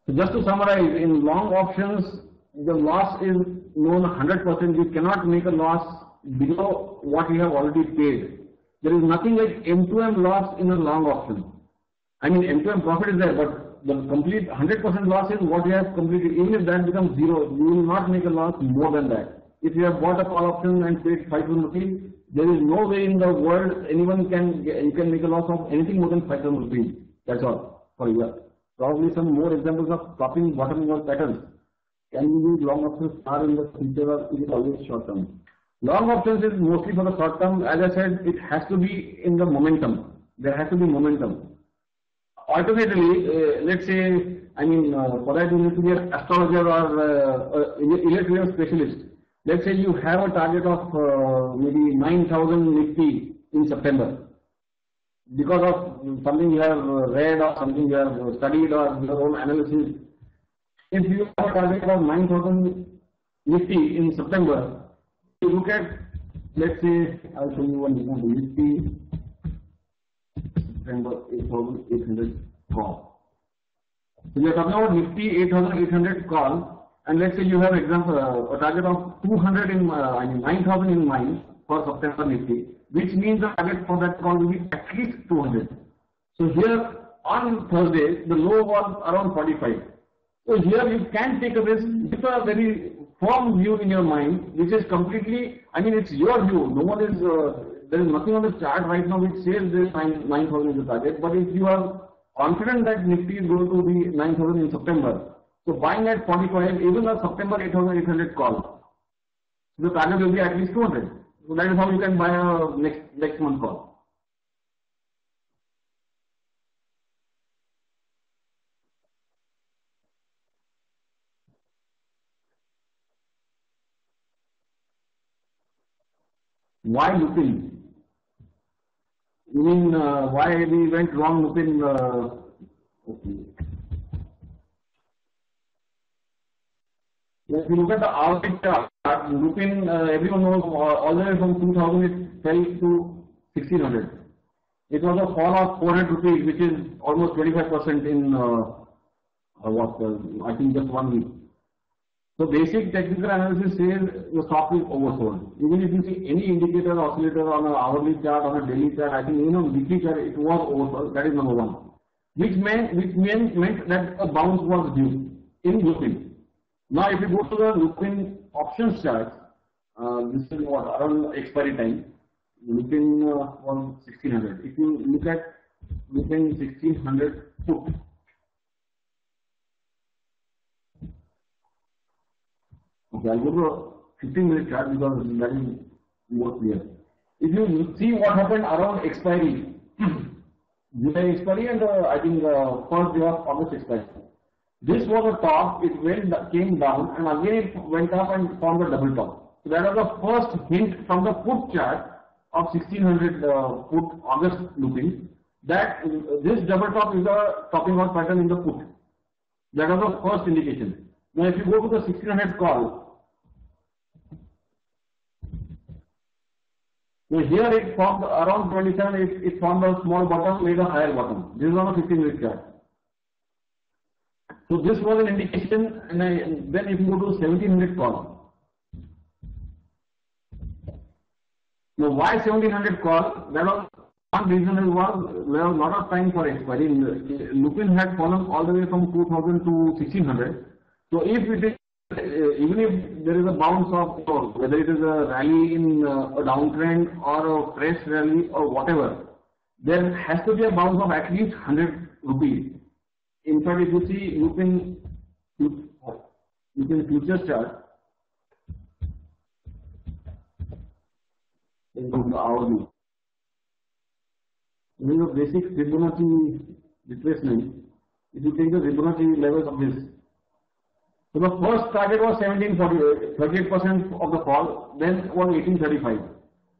So just to summarize, in long options, the loss is known 100%. You cannot make a loss below what you have already paid. There is nothing like M2M loss in a long option. I mean, M2M profit is there, but the complete 100% loss is what you have completed. Even if that becomes zero, you will not make a loss more than that. If you have bought a call option and paid 5,000 rupees, there is no way in the world you can make a loss of anything more than 5,000 rupees. That's all for a year. Probably some more examples of topping, bottoming out patterns. Can you use long options are in the future, or is it always short term? Long options is mostly for the short term. As I said, it has to be in the momentum. There has to be momentum. Alternatively, let's say, for that you need to be an astrologer or electrical specialist. Let's say you have a target of maybe 9,000 Nifty in September. Because of something you have read or something you have studied or your own analysis, if you have a target of 9,000 Nifty in September, you look at, let's say, I'll show you one example, Nifty September 8,800 call. So we are talking about Nifty 8,800 call, and let's say you have example a target of 200 in 9,000 in mind for September Nifty, which means the target for that call will be at least 200. So here on Thursday, the low was around 45. So here you can take a risk with a very firm view in your mind, which is completely, it's your view. No one is, there is nothing on the chart right now which says this 9,000 is the target. But if you are confident that Nifty is going to be 9,000 in September, so buying at 45, even a September 8,800 call, the target will be at least 200. So that is how you can buy a next month call. Why Lupin? You mean why we went wrong Lupin? Okay. If you look at the hourly chart, Lupin, everyone knows all the way from 2000 it fell to 1600. It was a fall of 400 rupees, which is almost 25% in I think just 1 week. So basic technical analysis says the stock is oversold. Even if you see any indicator oscillator on an hourly chart, on a daily chart, I think even on weekly chart it was oversold. That is number one. Which meant that a bounce was due in Lupin. Now if you go to the Lupin options chart, this is what around expiry time. Lupin was 1600. If you look at Lupin 1600 put, okay, I'll go to a 15-minute chart because that is more clear. If you see what happened around expiry, July expiry and I think first day of August expiry. This was a top, it came down and again it went up and formed a double top. So that was the first hint from the put chart of 1600 put August Lupin that this double top is a topping out pattern in the put. That was the first indication. Now if you go to the 1600 call, so here it formed around 27, it formed a small bottom, made a higher bottom. This is on a 15-minute chart. So this was an indication, and then if you go to 1700 call. Now why 1700 call? That was one reason was there was a lot of time for expiry. Lupin had fallen all the way from 2000 to 1600. So if it is even if there is a bounce of whether it is a rally in a downtrend or a fresh rally or whatever, there has to be a bounce of at least 100 rupees. In fact, if you see Lupin futures chart, in the hourly, there is a basic Fibonacci retracement. If you take the Fibonacci levels of this. So the first target was 1740, 38% of the fall, then was 1835.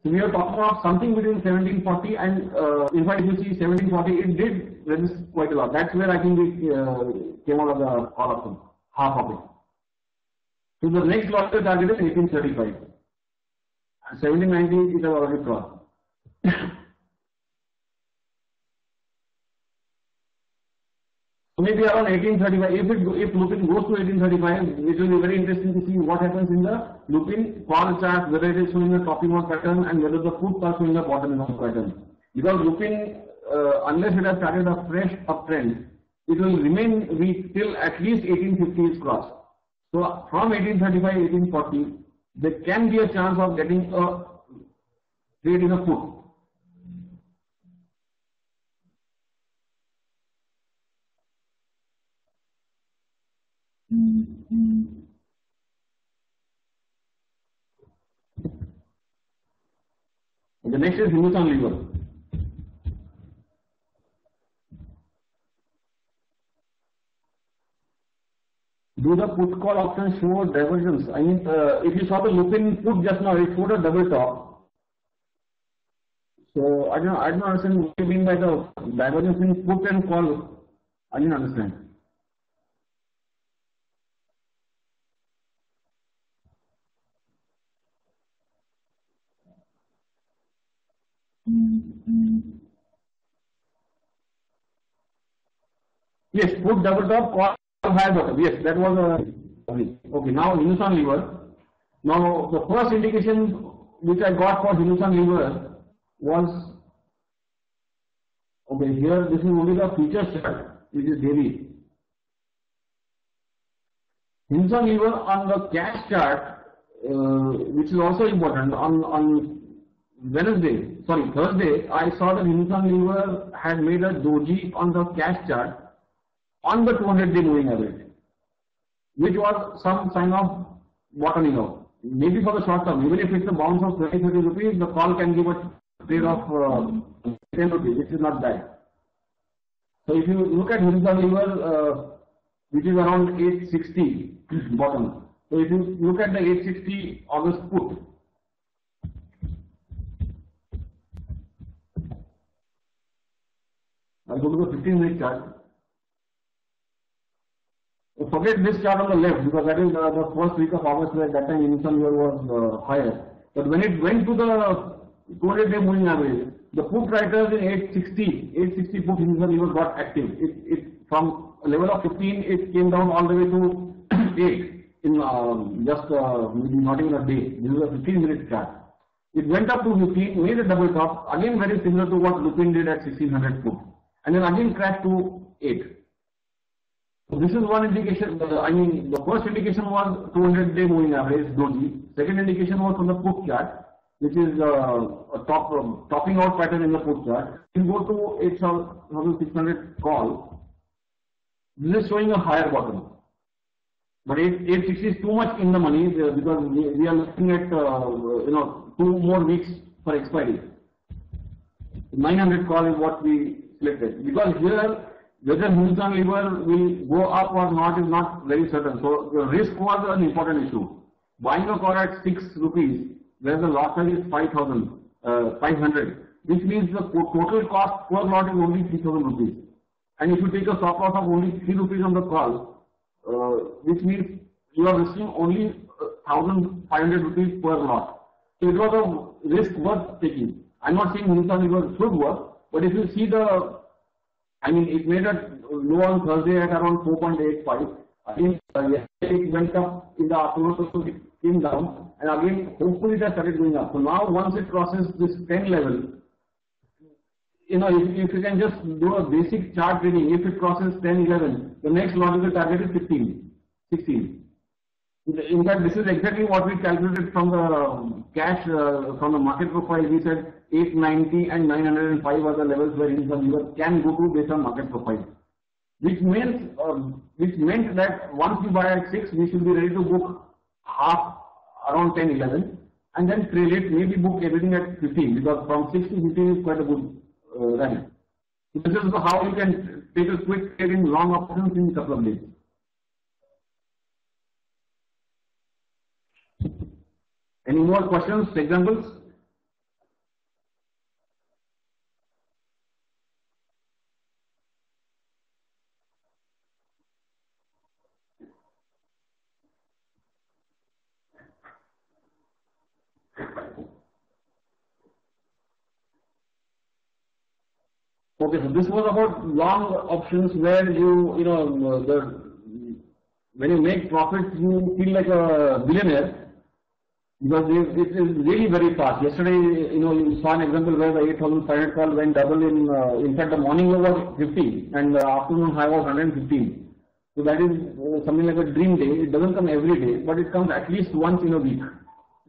So we are talking of something between 1740 and in fact if you see 1740 it did resist quite a lot. That's where I think it came out of the call option, half of it. So the next local target is 1835. And 1790 it has already crossed. Maybe around 1835. If Lupin goes to 1835, it will be very interesting to see what happens in the Lupin call chart, whether it is showing a topping out pattern and whether the puts are showing a bottoming out pattern. Because Lupin, unless it has started a fresh uptrend, it will remain weak till at least 1850 is crossed. So from 1835, 1840, there can be a chance of getting a trade in a put. The next is Hindustan Lever. Do the put call options show divergence? I mean, if you saw the Lupin put just now, it showed a double top. So I don't understand what you mean by the divergence in put and call. I didn't understand. Yes, put double top, call higher bottom. Yes, that was okay. Now Hindustan Lever. Now the first indication which I got for Hindustan Lever was okay. Here this is only the futures chart, which is daily. Hindustan Lever on the cash chart, which is also important. On Thursday, I saw that Hindustan Lever had made a doji on the cash chart on the 200-day moving average, which was some sign of bottoming out. Maybe for the short term, even if it's a bounce of 20-30 rupees, the call can give a trade of 10 rupees, which is not bad. So if you look at Hindustan Lever, which is around 860 bottom. So if you look at the 860 August put, I'll go to the 15-minute chart. Forget this chart on the left because that is the first week of August where that time Hindustan Lever was higher. But when it went to the 200-day moving average, the put writers in 860 put Hindustan Lever got active. It from a level of 15, it came down all the way to 8 in just maybe not even a day. This is a 15-minute chart. It went up to 15, made a double top, again very similar to what Lupin did at 1600 put, and then again crashed to 8. So this is one indication. I mean, the first indication was 200-day moving average, doji. Second indication was from the put chart, which is a topping out pattern in the put chart. You go to 8,600 call. This is showing a higher bottom. But 860 is too much in the money because we are looking at 2 more weeks for expiry. 900 call is what we selected because here whether Hindustan Lever will go up or not is not very certain. So the risk was an important issue. Buying a call at 6 rupees where the lot size is 500, which means the total cost per lot is only 3,000 rupees. And if you take a stop loss of only 3 rupees on the call, which means you are risking only 1,500 rupees per lot. So it was a risk worth taking. I'm not saying Hindustan Lever should work, but if you see the, I mean, it made a low on Thursday at around 4.85. Again, it went up in the afternoon, so it came down, and again, hopefully it has started going up. So now, once it crosses this 10 level, if you can just do a basic chart reading, if it crosses 10, 11, the next logical target is 15, 16. In fact, this is exactly what we calculated from the cash, from the market profile. We said 890 and 905 are the levels where Hindustan Lever can go to based on market profile. Which meant that once you buy at 6, we should be ready to book half around 10, 11, and then trail it, maybe book everything at 15 because from 6 to 15 is quite a good run. This is how you can take a quick trade in long options in a couple of days. Any more questions, examples? Okay, so this was about long options where when you make profits, you feel like a billionaire because it is really very fast. Yesterday, you saw an example where the 8,500 call went double in fact, the morning low was 50 and the afternoon high was 115. So that is something like a dream day. It doesn't come every day, but it comes at least once in a week.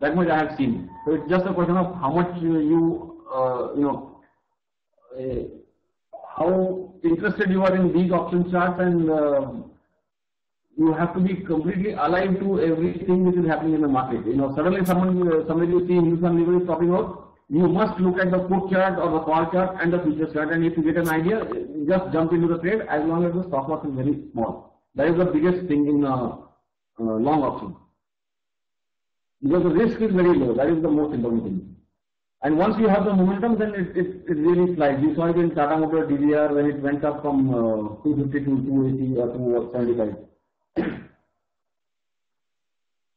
That much I have seen. So it's just a question of how much how interested you are in these option charts, and you have to be completely alive to everything which is happening in the market. Suddenly somebody you see Hindustan Lever is topping out, you must look at the put chart or the call chart and the futures chart, and if you get an idea, just jump into the trade as long as the stop loss is very small. That is the biggest thing in long option. Because the risk is very low, that is the most important thing. And once you have the momentum, then it really flies. You saw it in Tata Motor DVR when it went up from 250 to 280 or 275.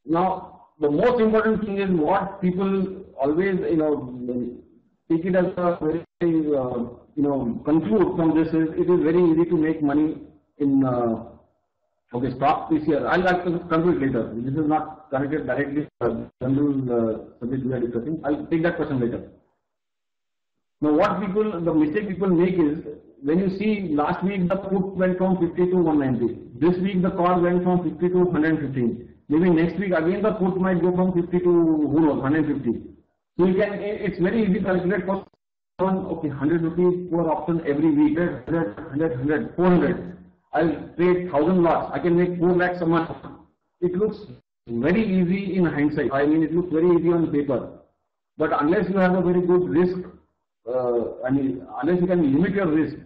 Now, the most important thing is what people always, take it as a very, conclude from this is it is very easy to make money in stock this year. I'll conclude later. This is not connected directly to the general subject we are discussing. I'll take that question later. Now, the mistake people make is when you see last week the put went from 50 to 190. This week the call went from 50 to 115. Maybe next week again the put might go from 50 to who knows 150. So it's very easy to calculate for okay 100 rupees per option every week, 100, 400. I'll trade 1,000 lots. I can make 4 lakhs a month. It looks very easy in hindsight. I mean, it looks very easy on paper. But unless you have a very good risk, unless you can limit your risk,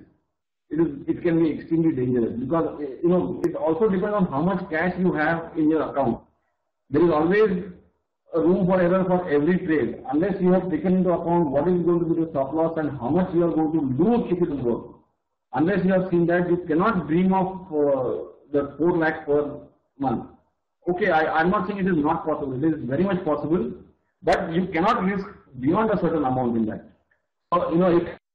it can be extremely dangerous because it also depends on how much cash you have in your account. There is always a room for error for every trade. Unless you have taken into account what is going to be the stop loss and how much you are going to lose if it will work. Unless you have seen that, you cannot dream of the 4 lakh per month. Okay, I'm not saying it is not possible. It is very much possible, but you cannot risk beyond a certain amount in that. So,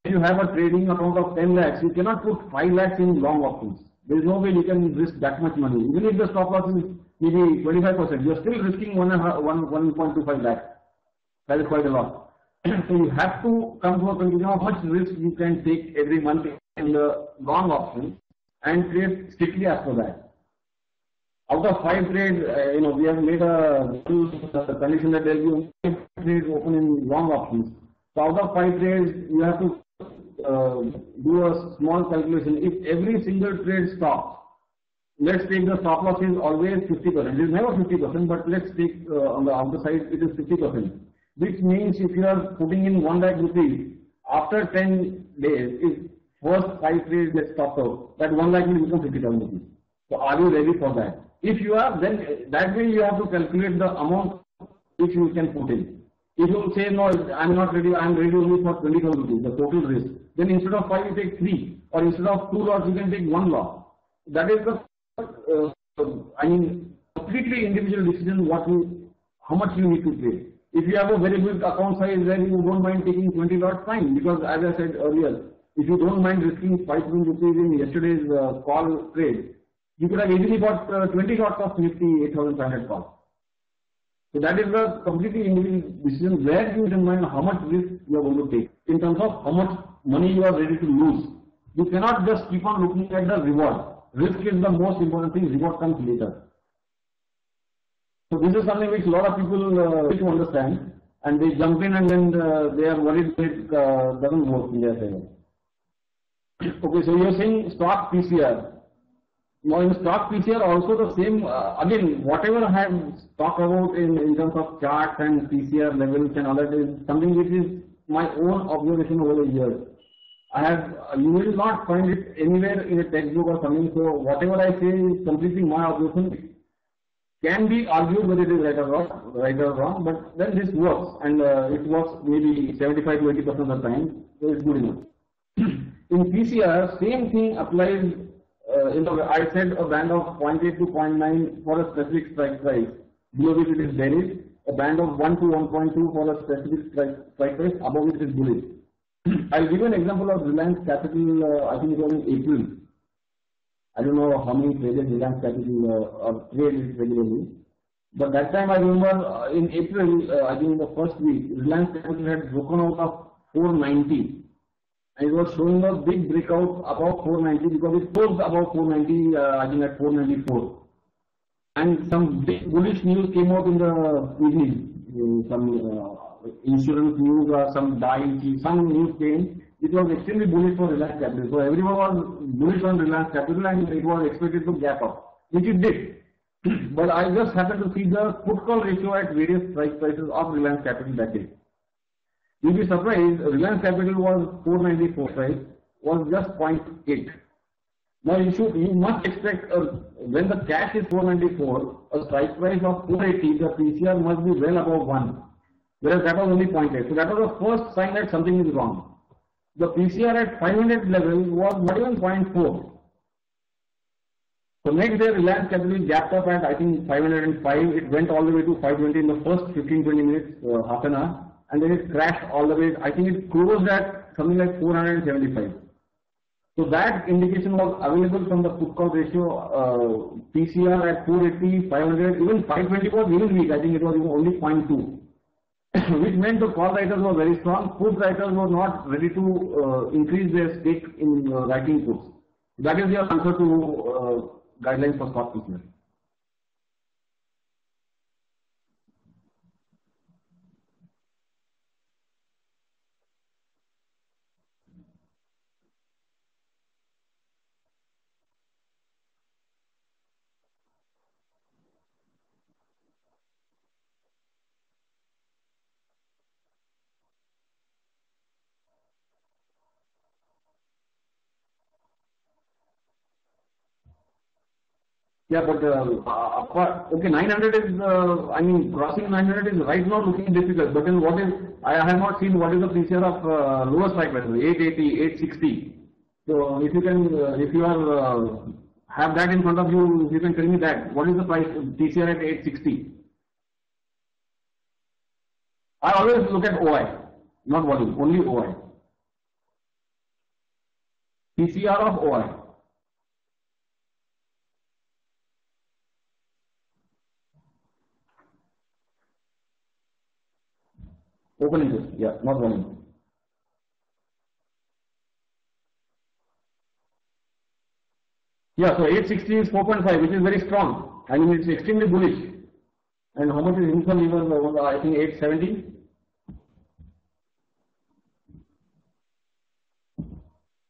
if you have a trading account of 10 lakhs, you cannot put 5 lakhs in long options. There is no way you can risk that much money. Even if the stop loss is maybe 25%, you are still risking 1.25 lakhs. That is quite a lot. So you have to come to a conclusion how much risk you can take every month in the long option and trade strictly as per that. Out of 5 trades, we have made a condition that there will be only 5 trades open in long options. So out of 5 trades, you have to do a small calculation. If every single trade stops, let's take the stop loss is always 50%. It is never 50%, but let's take on the outer side it is 50%. Which means if you are putting in 1 lakh rupees, after 10 days, if first 5 trades get stopped out, that 1 lakh will become 50,000 rupees. So are you ready for that? If you are, then that way you have to calculate the amount which you can put in. If you say no, I'm not ready, I'm ready only for 20,000 rupees, the total risk, then instead of 5 you take 3, or instead of 2 lots you can take 1 lot. That is the completely individual decision how much you need to trade. If you have a very big account size where you don't mind taking 20 lots, fine, because as I said earlier, if you don't mind risking 5,000 rupees in yesterday's call trade, you could have easily bought 20 lots of Nifty 8,500 calls. So that is the completely individual decision where you determine how much risk you are going to take in terms of how much money you are ready to lose. You cannot just keep on looking at the reward. Risk is the most important thing, reward comes later. So this is something which a lot of people need to understand, and they jump in and then they are worried that it doesn't work in their favor. Okay, so you are saying stock PCR. Now in stock PCR also the same, again whatever I have talked about in terms of charts and PCR levels and all that is something which is my own observation over the years. You will not find it anywhere in a textbook or something, so whatever I say is completely my observation. Can be argued whether it is right or wrong, but then this works, and it works maybe 75 to 80% of the time, so it's good enough. In PCR, same thing applies. I said a band of 0.8 to 0.9 for a specific strike price, below which it is bearish, a band of 1 to 1.2 for a specific strike price, above which it is bullish. I'll give you an example of Reliance Capital, I think it was in April. I don't know how many traders Reliance Capital trade regularly, but that time I remember in April, I think in the first week, Reliance Capital had broken out of 490. And it was showing a big breakout above 490 because it closed above 490, I think at 494. And some big bullish news came out in the evening, some insurance news or some news came. It was extremely bullish for Reliance Capital. So everyone was bullish on Reliance Capital and it was expected to gap up, which it did. But I just happened to see the put call ratio at various strike prices of Reliance Capital that day. You'll be surprised, Reliance Capital was 494 price, was just 0.8. Now you must expect when the cash is 494, a strike price of 480, the PCR must be well above 1. Whereas that was only 0.8. So that was the first sign that something is wrong. The PCR at 500 level was not even 0.4. So next day Reliance Capital gapped up at I think 505. It went all the way to 520 in the first 15-20 minutes, half an hour. And then it crashed all the way. I think it closed at something like 475. So that indication was available from the put call ratio, PCR at 480, 500, even 520 was even weak. I think it was only 0.2, which meant the call writers were very strong. Put writers were not ready to increase their stake in writing puts. That is the answer to guidelines for stock PCR. Yeah, but okay, 900 is, crossing 900 is right now looking difficult. But then what is, I have not seen what is the PCR of lower strike prices, 880, 860. So if you can, if you are have that in front of you, you can tell me that. What is the price TCR at 860? I always look at OI, not volume, only OI. TCR of OI. Open interest, yeah, not volume. Yeah, so 860 is 4.5, which is very strong. I mean, it's extremely bullish. And how much is income even? I think 870.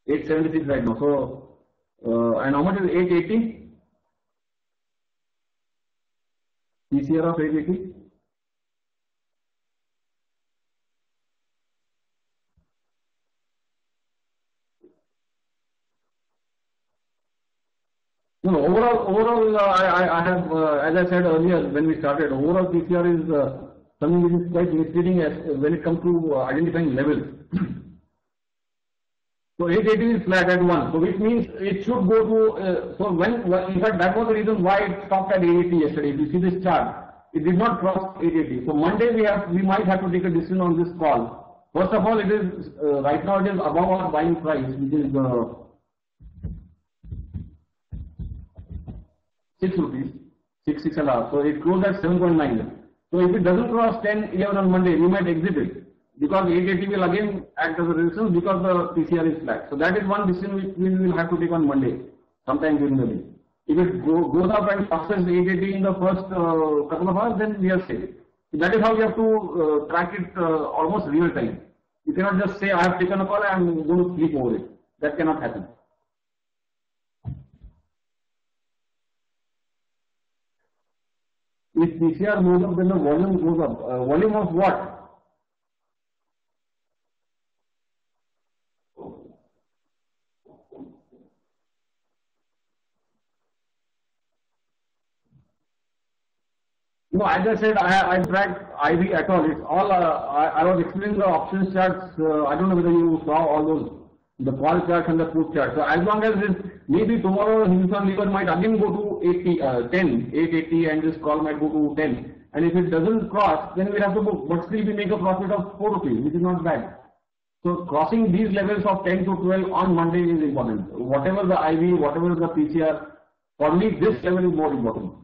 876 right now. So, and how much is 880? PCR of 880? No, overall, I have, as I said earlier when we started, overall PCR is something which is quite misleading as when it comes to identifying levels. So 880 is flat at 1, so which means it should go to, so when, in fact that was the reason why it stopped at 880 yesterday. If you see this chart, it did not cross 880. So Monday we might have to take a decision on this call. First of all, it is, right now it is above our buying price, which is 6 rupees, 6.5. So it closed at 7.9. So if it doesn't cross 10, 11 on Monday, we might exit it. Because 880 will again act as a resistance because the TCR is flat. So that is one decision which we will have to take on Monday, sometime during the day. If it goes up and passes 880 in the first couple of hours, then we are safe. So that is how we have to track it almost real time. You cannot just say, I have taken a call and I am going to sleep over it. That cannot happen. If PCR moves up, then the volume goes up. Volume of what? No, as I said, I tracked IV at all. It's all, I was explaining the options charts. I don't know whether you saw all those, the call charts and the put charts. So as long as this, maybe tomorrow Hindustan Lever might again go to 880 and this call might go to 10. And if it doesn't cross, then we have to book. But still we make a profit of 4 rupees, which is not bad. So crossing these levels of 10 to 12 on Monday is important. Whatever the IV, whatever the PCR, for me this level is more important.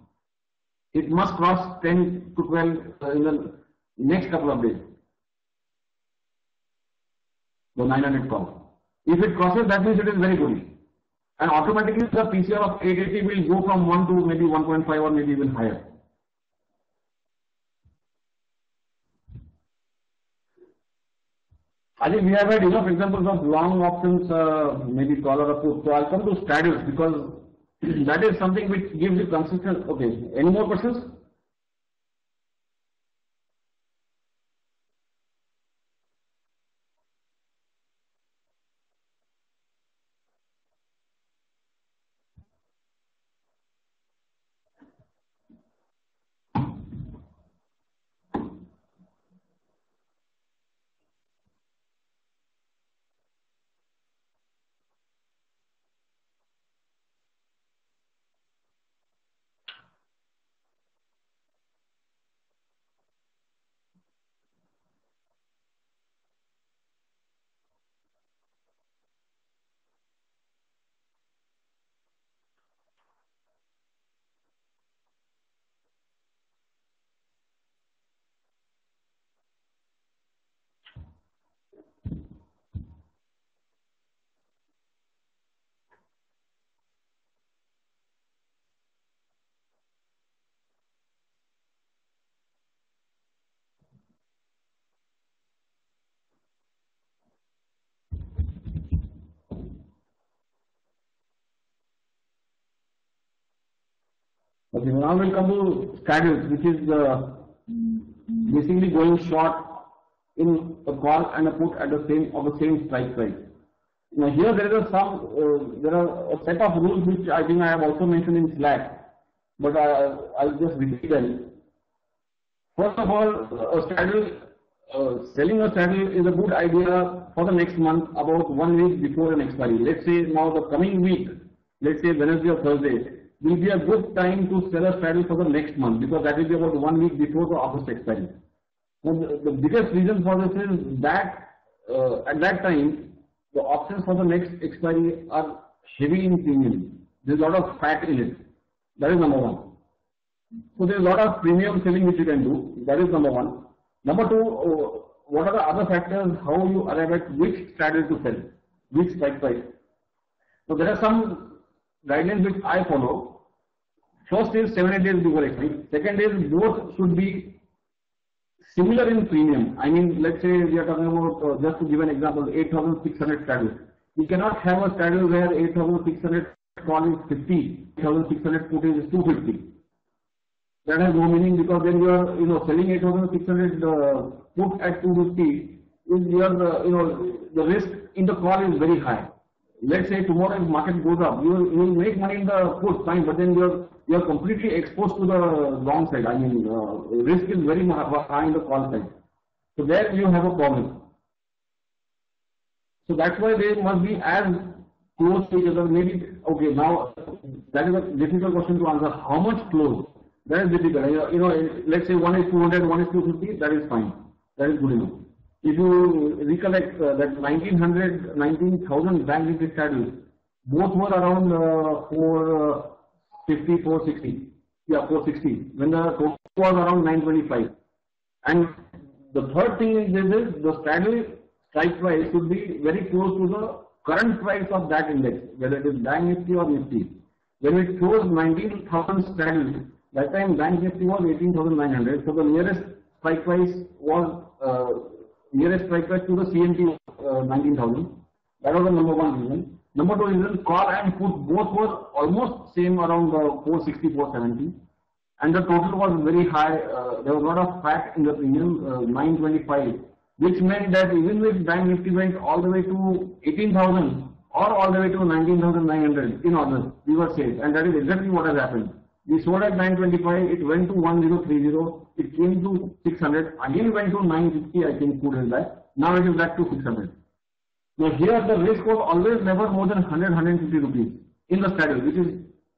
It must cross 10 to 12 in the next couple of days. The 900 call. If it crosses, that means it is very good. And automatically the PCR of 880 will go from 1 to maybe 1.5 or maybe even higher. I think we have had enough examples of long options, maybe collar or put. So I'll come to straddles because that is something which gives you consistent. Okay, any more questions? Okay, now we'll come to straddles, which is basically going short in a call and a put at the same strike price. Now here there is there are a set of rules which I think I have also mentioned in Slack, but I'll just repeat them. First of all, a straddle, selling a straddle is a good idea for the next month, about 1 week before an expiry. Let's say now the coming week, let's say Wednesday or Thursday, will be a good time to sell a straddle for the next month, because that will be about 1 week before the August expiry. Now, the biggest reason for this is that at that time, the options for the next expiry are heavy in premium. There is a lot of fat in it. That is number one. So there is a lot of premium selling which you can do. That is number one. Number two, what are the other factors? How you arrive at which straddle to sell, which strike price. So there are some guidelines which I follow. First is 7 days before expiry. Second is both should be similar in premium. I mean, let's say we are talking about, just to give an example, 8,600 straddle. You cannot have a straddle where 8,600 call is 50, 8,600 put is 250. That has no meaning, because then you are, selling 8,600 put at 250 is your, the risk in the call is very high. Let's say tomorrow if market goes up, you will make money in the put, fine, but then you are completely exposed to the long side. I mean, risk is very high in the call side. So there you have a problem. So that's why they must be as close to each other. Maybe, okay, now that is a difficult question to answer. How much close? That is difficult. Let's say one is 200, one is 250, that is fine. That is good enough. If you recollect that 19,000 bank nifty straddles, both were around 450, 460. Yeah, 460. When the total was around 925. And the third thing is this: the straddle strike price should be very close to the current price of that index, whether it is bank nifty or nifty. When we chose 19,000 straddles, that time bank nifty was 18,900. So the nearest strike price was nearest strike price to the CNT 19,000. That was the number one reason. Number two reason, call and put both were almost same, around 460, 470, and the total was very high. There was a lot of fat in the premium, 925, which meant that even if bank nifty went all the way to 18,000 or all the way to 19,900 in orders, we were safe, and that is exactly what has happened. We sold at 925, it went to 1030, it came to 600, again went to 950, I think 2 days back. Now it is back to 600. Now here the risk was always never more than 100, 150 rupees in the straddle, which is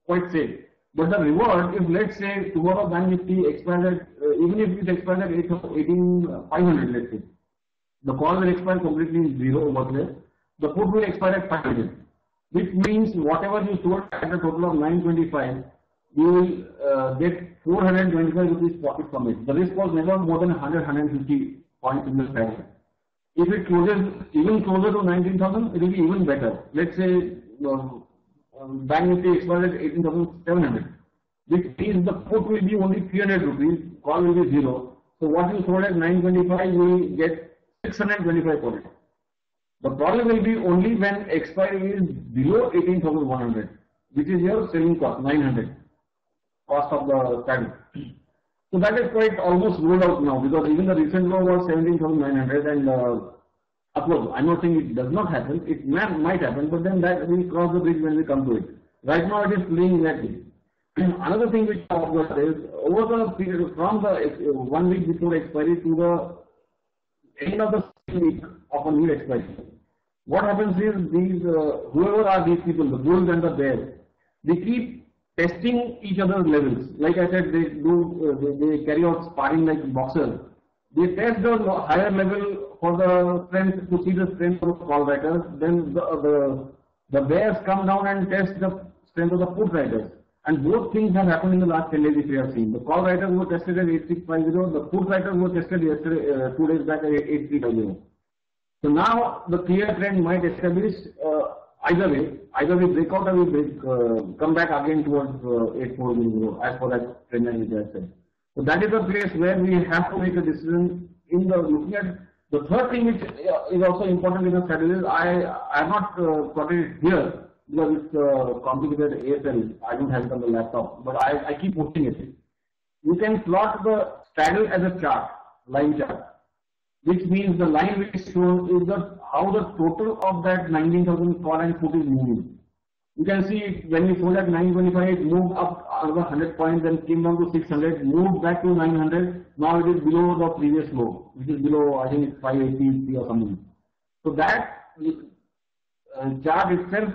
quite safe. But the reward, if let's say tomorrow bank nifty expires at, even if it expires at 18,500, let's say, the call will expire completely zero over there. The put will expire at 500, which means whatever you sold at a total of 925, you will get 425 rupees profit from it. The risk was never more than 100, 150 points in the straddle. If it closes even closer to 19,000, it will be even better. Let's say bank nifty expires at 18,700, which means the put will be only 300 rupees, call will be zero. So what you sold at 925, you will get 625 for it. The problem will be only when expiry is below 18,100, which is your selling cost, 900, cost of the straddle. So that is quite almost ruled out now, because even the recent law was 17,900, and of course, I'm not saying it does not happen, it might happen, but then that will cross the bridge when we come to it. Right now it is playing that way. Another thing which I observed is, over the period from the 1 week before expiry to the end of the week of a new expiry, what happens is these, whoever are these people, the bulls and the bears, they keep testing each other's levels. Like I said, they carry out sparring like boxers. They test the higher level for the strength, to see the strength of the call writers. Then the bears come down and test the strength of the put writers. And both things have happened in the last 10 days, if you have seen. The call writers were tested at 8650, the put writers were tested yesterday, 2 days back at 8350. So now the clear trend might establish either we break out or we come back again towards 8400 as per that trend line which I said. So that is the place where we have to make a decision in the looking at. The third thing which is also important in the strategy is I have not plotted it here because it's complicated ASL. I don't have it on the laptop, but I keep posting it. You can plot the straddle as a chart, line chart, which means the line which is shown is how the total of that 19,000 call and put is moving. You can see when we sold at 925, it moved up another 100 points, then came down to 600, moved back to 900. Now it is below the previous low, which is below, I think it's 580 or something. So that chart itself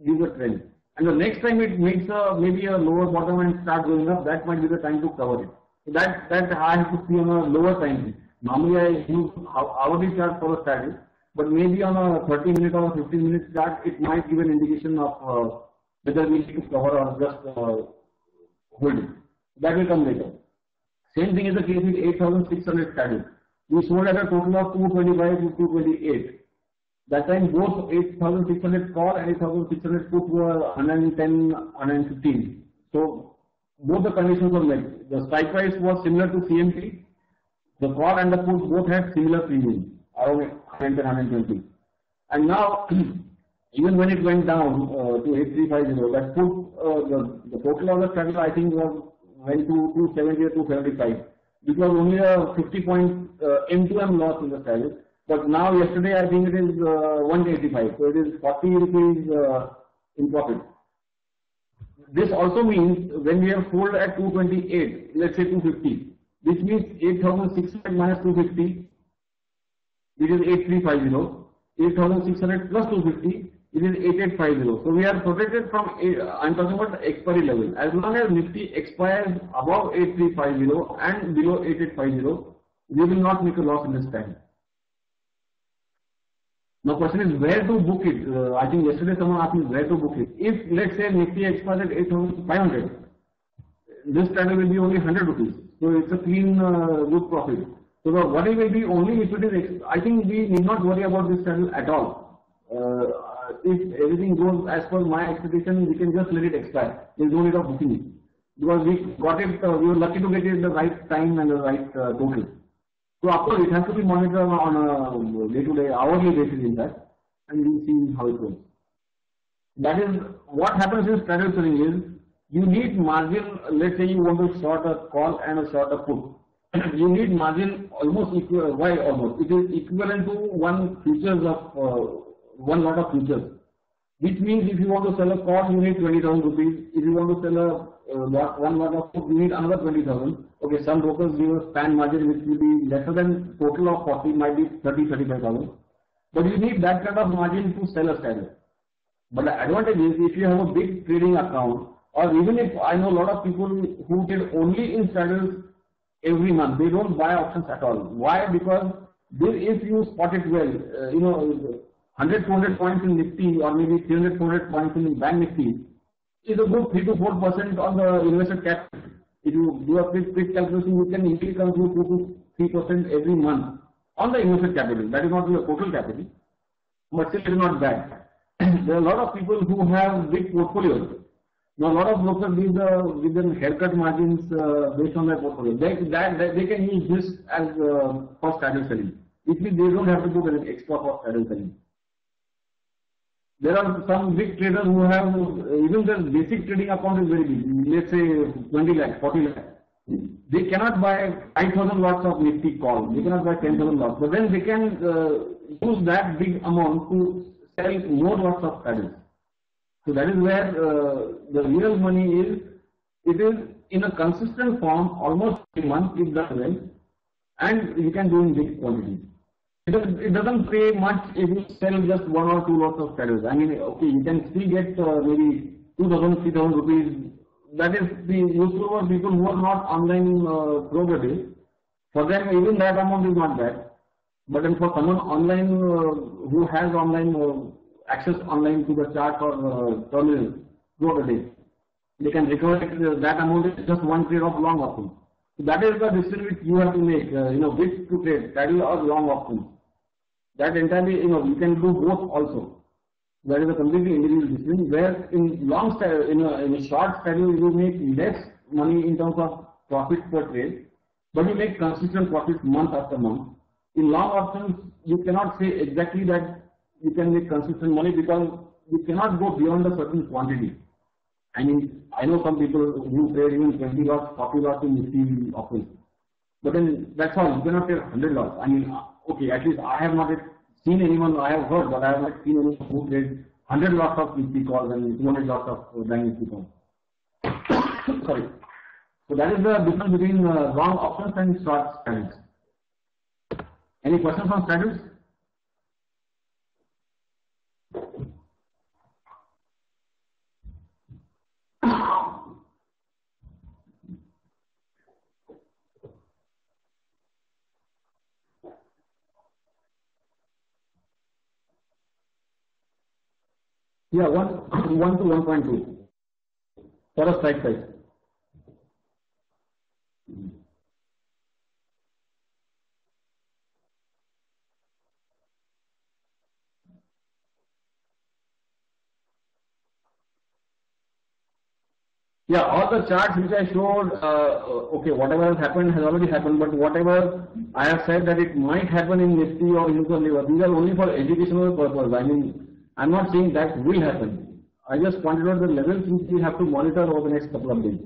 gives a trend. and the next time it makes maybe a lower bottom and starts going up, that might be the time to cover it. So that I have to see on a lower time frame. Normally I use hourly chart for a strategy, but maybe on a 30-minute or a 15-minute chart, it might give an indication of whether we need to cover or just hold it. That will come later. Same thing is the case with 8,600 strategies. We sold at a total of 225 to 228. That time both 8,600 call and 8,600 put were 110, 115. So both the conditions were met. The strike price was similar to CMT. The call and the put both had similar premium, around 110, 120. And now, even when it went down to 8350, that put the total of the strategy I think went to 270 or 275. It was only a 50 point M2M loss in the strategy. But now yesterday I think it is 185, so it is 40 rupees in profit. This also means when we have sold at 228, let's say 250, which means 8,600 minus 250, it is 8350. 8,600 plus 250, it is 8850. So we are protected from, I'm talking about the expiry level. As long as Nifty expires above 8350 and below 8850, we will not make a loss in this time. Now question is where to book it. I think yesterday someone asked me where to book it. If let's say Nifty expires at 8,500, this strategy will be only 100 rupees. So it's a clean good profit. So what it will be only if it is, I think we need not worry about this strategy at all. If everything goes as per my expectation, we can just let it expire. There is no need of booking it. Because we got it, we were lucky to get it at the right time and the right total. So of course it has to be monitored on a day-to-day, hourly basis in that, and we will see how it goes. That is what happens in strategy selling is you need margin. Let's say you want to short a call and a short a put. You need margin almost equal. Why almost? It is equivalent to one futures of one lot of futures. Which means if you want to sell a call, you need 20,000 rupees. If you want to sell a one lot of put, you need another 20,000. Okay, some brokers give a span margin which will be lesser than total of 40, might be 30, 35,000. But you need that kind of margin to sell a strategy. But the advantage is if you have a big trading account, or even if I know a lot of people who trade only in strategies every month, they don't buy options at all. Why? Because if you spot it well, 100, 200 points in Nifty or maybe 300, 400 points in Bank Nifty is a good 3 to 4% on the invested capital. If you do a quick calculation, you can easily come to 2 to 3% every month on the invested capital. That is not your total capital, but still it is not bad. There are a lot of people who have big portfolios. Now a lot of brokers give them haircut margins based on their portfolio. They can use this as for strategy selling. It means they don't have to do anything extra for strategy selling. There are some big traders who have, even their basic trading account is very big, let's say 20 lakhs, 40 lakhs. They cannot buy 5,000 lots of Nifty call, they cannot buy 10,000 lots, but then they can use that big amount to sell more lots of strategies. So that is where the real money is. It is in a consistent form, almost a month if done well, and you can do in big quantities. It doesn't pay much if you sell just 1 or 2 lots of strategies. I mean, okay, you can still get maybe 2,000, 3,000 rupees. That is the useful for people who are not online progressive. For them, even that amount is not bad. But then for someone online who has online access online to the chart or terminal throughout the day, they can recover it. That amount is just one trade of long option. So that is the decision which you have to make. Which to trade, strategy or long option. That entirely, you can do both also. That is a completely individual decision. Where in long in a short strategy you make less money in terms of profit per trade, but you make consistent profit month after month. In long options, you cannot say exactly that you can make consistent money because you cannot go beyond a certain quantity. I mean, I know some people who trade even 20 lots, 40 lots in Nifty options. But then that's all, you cannot trade 100 lots. I mean, okay, at least I have not seen anyone, I have heard, but I have not seen anyone who trade 100 lots of Nifty calls and 200 lots of Bank Nifty calls. Sorry. So that is the difference between long options and short strategies. Any questions on strategies? Yeah, 1 to 1.2 for a strike price. Yeah, all the charts which I showed, okay, whatever has happened has already happened, but whatever I have said that it might happen in Nifty or Unicorn Lever, these are only for educational purpose. I mean, I'm not saying that will happen. I just pointed out the levels which we have to monitor over the next couple of days.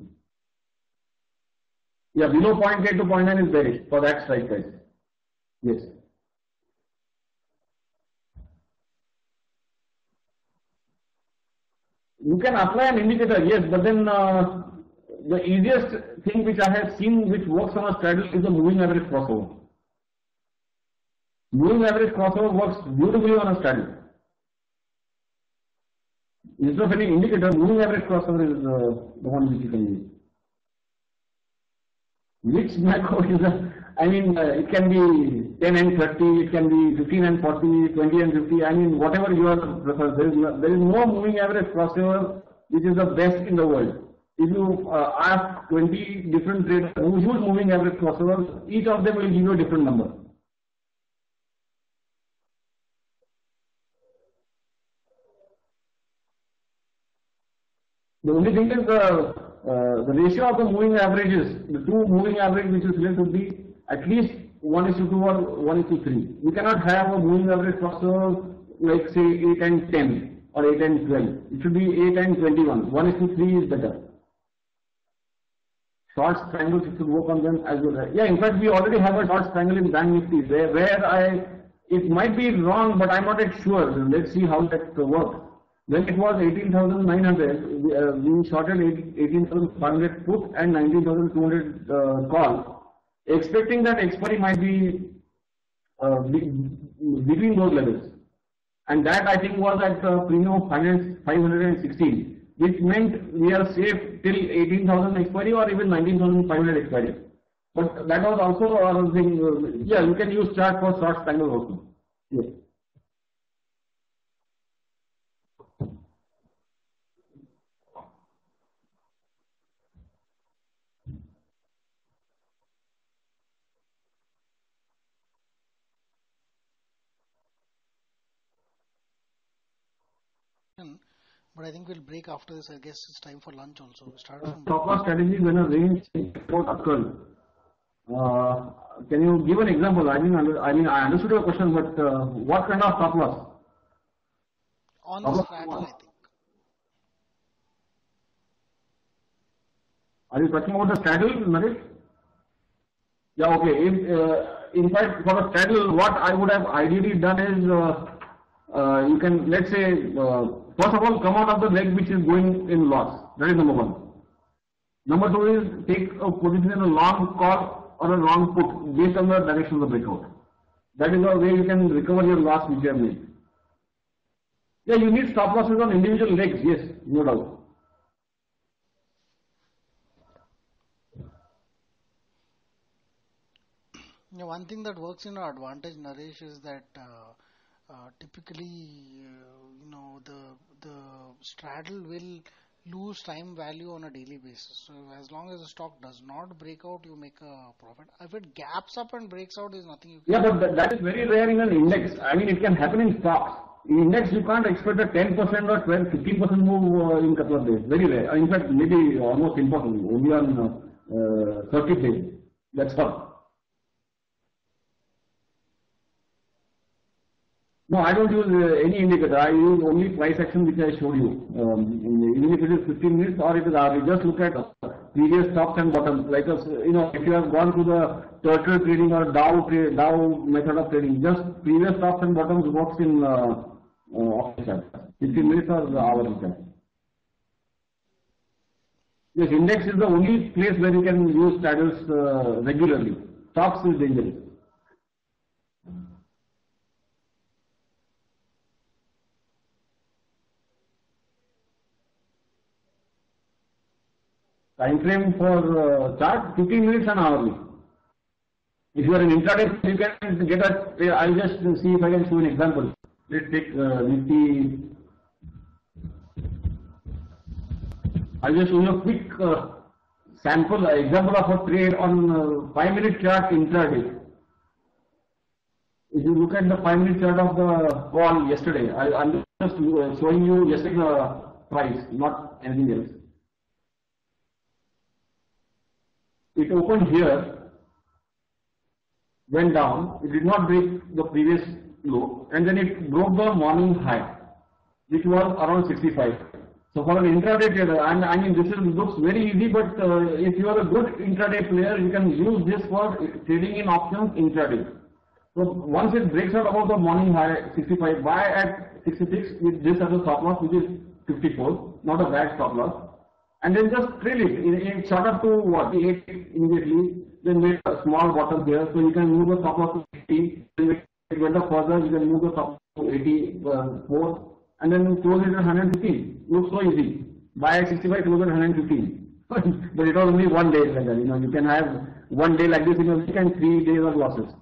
Yeah, below 0.8 to 0.9 is bearish for that strike price. Yes. You can apply an indicator, yes, but then the easiest thing which I have seen which works on a straddle is the moving average crossover. Moving average crossover works beautifully on a straddle. Instead of any indicator, moving average crossover is the one which you can use. Which macro is I mean, it can be 10 and 30, it can be 15 and 40, 20 and 50, I mean, whatever you are prefer. There is no moving average crossover which is the best in the world. If you ask 20 different traders who use moving average crossovers, each of them will give you a different number. The only thing is the ratio of the moving averages, the two moving average which is left would be at least 1:2 or 1:3. You cannot have a moving average crossover like say 8 and 10 or 8 and 12. It should be 8 and 21. 1:3 is better. Short triangles, you should work on them as well. Yeah, in fact, we already have a short triangle in Bank Nifty it might be wrong, but I'm not yet sure. Let's see how that works. When it was 18,900, we shorted 18,500 put and 19,200 call, expecting that expiry might be between those levels. And that I think was at the premium of 516, which meant we are safe till 18,000 expiry or even 19,500 expiry. But that was also another thing. Yeah, you can use chart for short triangle also. Yes. But I think we'll break after this. I guess it's time for lunch also. We started from Stop loss strategy when a range occurs. Can you give an example? I understood your question, but what kind of stop loss? on the straddle, I think. Are you talking about the straddle, Naresh? Yeah, okay. In fact, for a straddle, what I would have ideally done is, you can, let's say, first of all, come out of the leg which is going in loss. That is number one. Number two is take a position in a long call or a long put based on the direction of the breakout. That is the way you can recover your loss which you have made. Yeah, you need stop losses on individual legs, yes, no doubt. Yeah, one thing that works in our advantage, Naresh, is that typically, the straddle will lose time value on a daily basis. So as long as the stock does not break out, you make a profit. If it gaps up and breaks out, there's nothing you can do. Yeah, but that is very rare in an index. I mean, it can happen in stocks. In index, you can't expect a 10% or 12, 15% move in a couple of days. Very rare. In fact, maybe almost impossible. Only on 30 days. That's all. No, I don't use any indicator. I use only price action which I showed you. Even if it is 15 minutes or it is hourly, just look at previous tops and bottoms. Like if you have gone to the turtle trading or Dow method of trading, just previous tops and bottoms works in chart. 15 minutes or hourly chart. Yes, index is the only place where you can use straddles regularly. Stocks is dangerous. Time frame for chart 15 minutes and hourly. If you are in intraday, you can get a. I'll just see if I can show an example. Let's take Nifty. I'll just show you a quick sample example of a trade on 5-minute chart intraday. If you look at the 5-minute chart of the call yesterday, I'm just showing you yesterday's price, not anything else. It opened here, went down, it did not break the previous low, and then it broke the morning high, which was around 65. So for an intraday trader, and I mean this looks very easy, but if you are a good intraday player, you can use this for trading in options intraday. So once it breaks out above the morning high 65, buy at 66 with this as a stop loss, which is 54, not a bad stop loss. And then just trail it. It shot up to what? 8 immediately, then made a small bottom here. So you can move the stop loss to 80. Then it went up further, you can move the stop to 84, and then close it at 115. Looks so easy. Buy at 65, close at 115. But it was only one day like that. You can have one day like this in a week and 3 days of losses.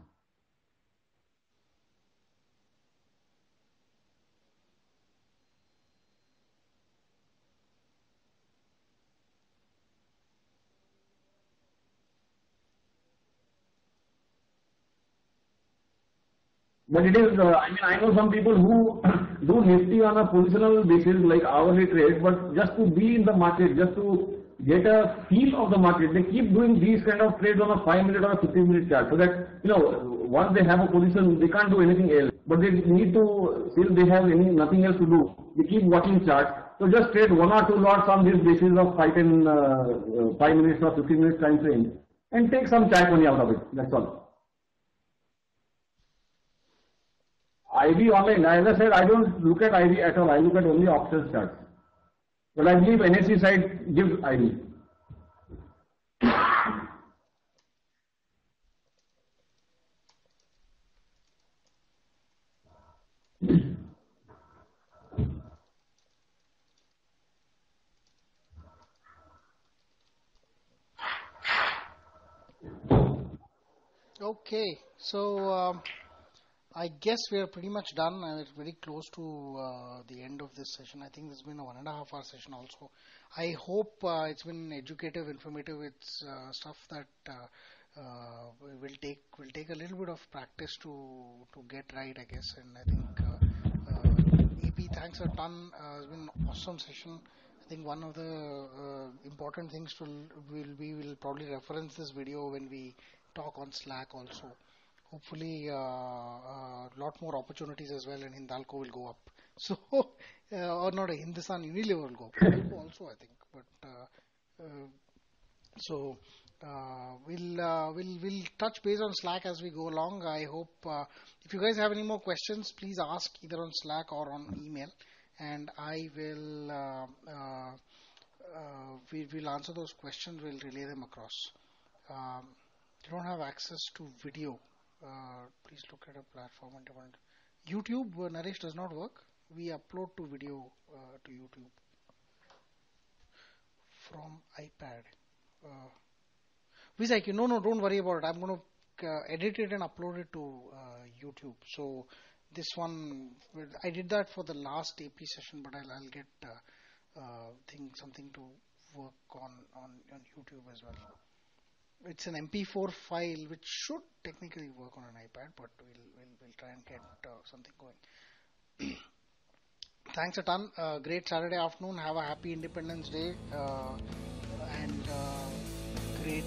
But it is, I mean, I know some people who do Nifty on a positional basis, like hourly trade, but just to be in the market, just to get a feel of the market, they keep doing these kind of trades on a 5-minute or a 15-minute chart, so that, once they have a position, they can't do anything else. But they need to, since they have nothing else to do, they keep watching charts. So just trade 1 or 2 lots on this basis of 5 minutes or 15 minutes time frame, and take some chai money out of it. That's all. IB online, as I said, I don't look at IB at all. I look at only options charts. But I believe NSE side gives IB. Okay, so I guess we are pretty much done. We're very close to the end of this session. I think this has been a 1.5 hour session also. I hope it's been educative, informative. It's stuff that will take a little bit of practice to get right, I guess. And I think AP, thanks a ton. It's been an awesome session. I think one of the important things we will probably reference this video when we talk on Slack also. Hopefully, a lot more opportunities as well, and Hindalco will go up. So, or not, Hindustan Unilever will go up. Hindalco also, I think. But we'll touch base on Slack as we go along. I hope if you guys have any more questions, please ask either on Slack or on email, and I will we'll answer those questions. We'll relay them across. You don't have access to video. Please look at a platform and YouTube. Naresh does not work. We upload to video to YouTube from iPad. Vizak, no, don't worry about it. I'm going to edit it and upload it to YouTube. So this one, I did that for the last AP session, but I'll get something to work on YouTube as well. It's an MP4 file which should technically work on an iPad, but we'll try and get something going. Thanks a ton. Great Saturday afternoon. Have a happy Independence Day and great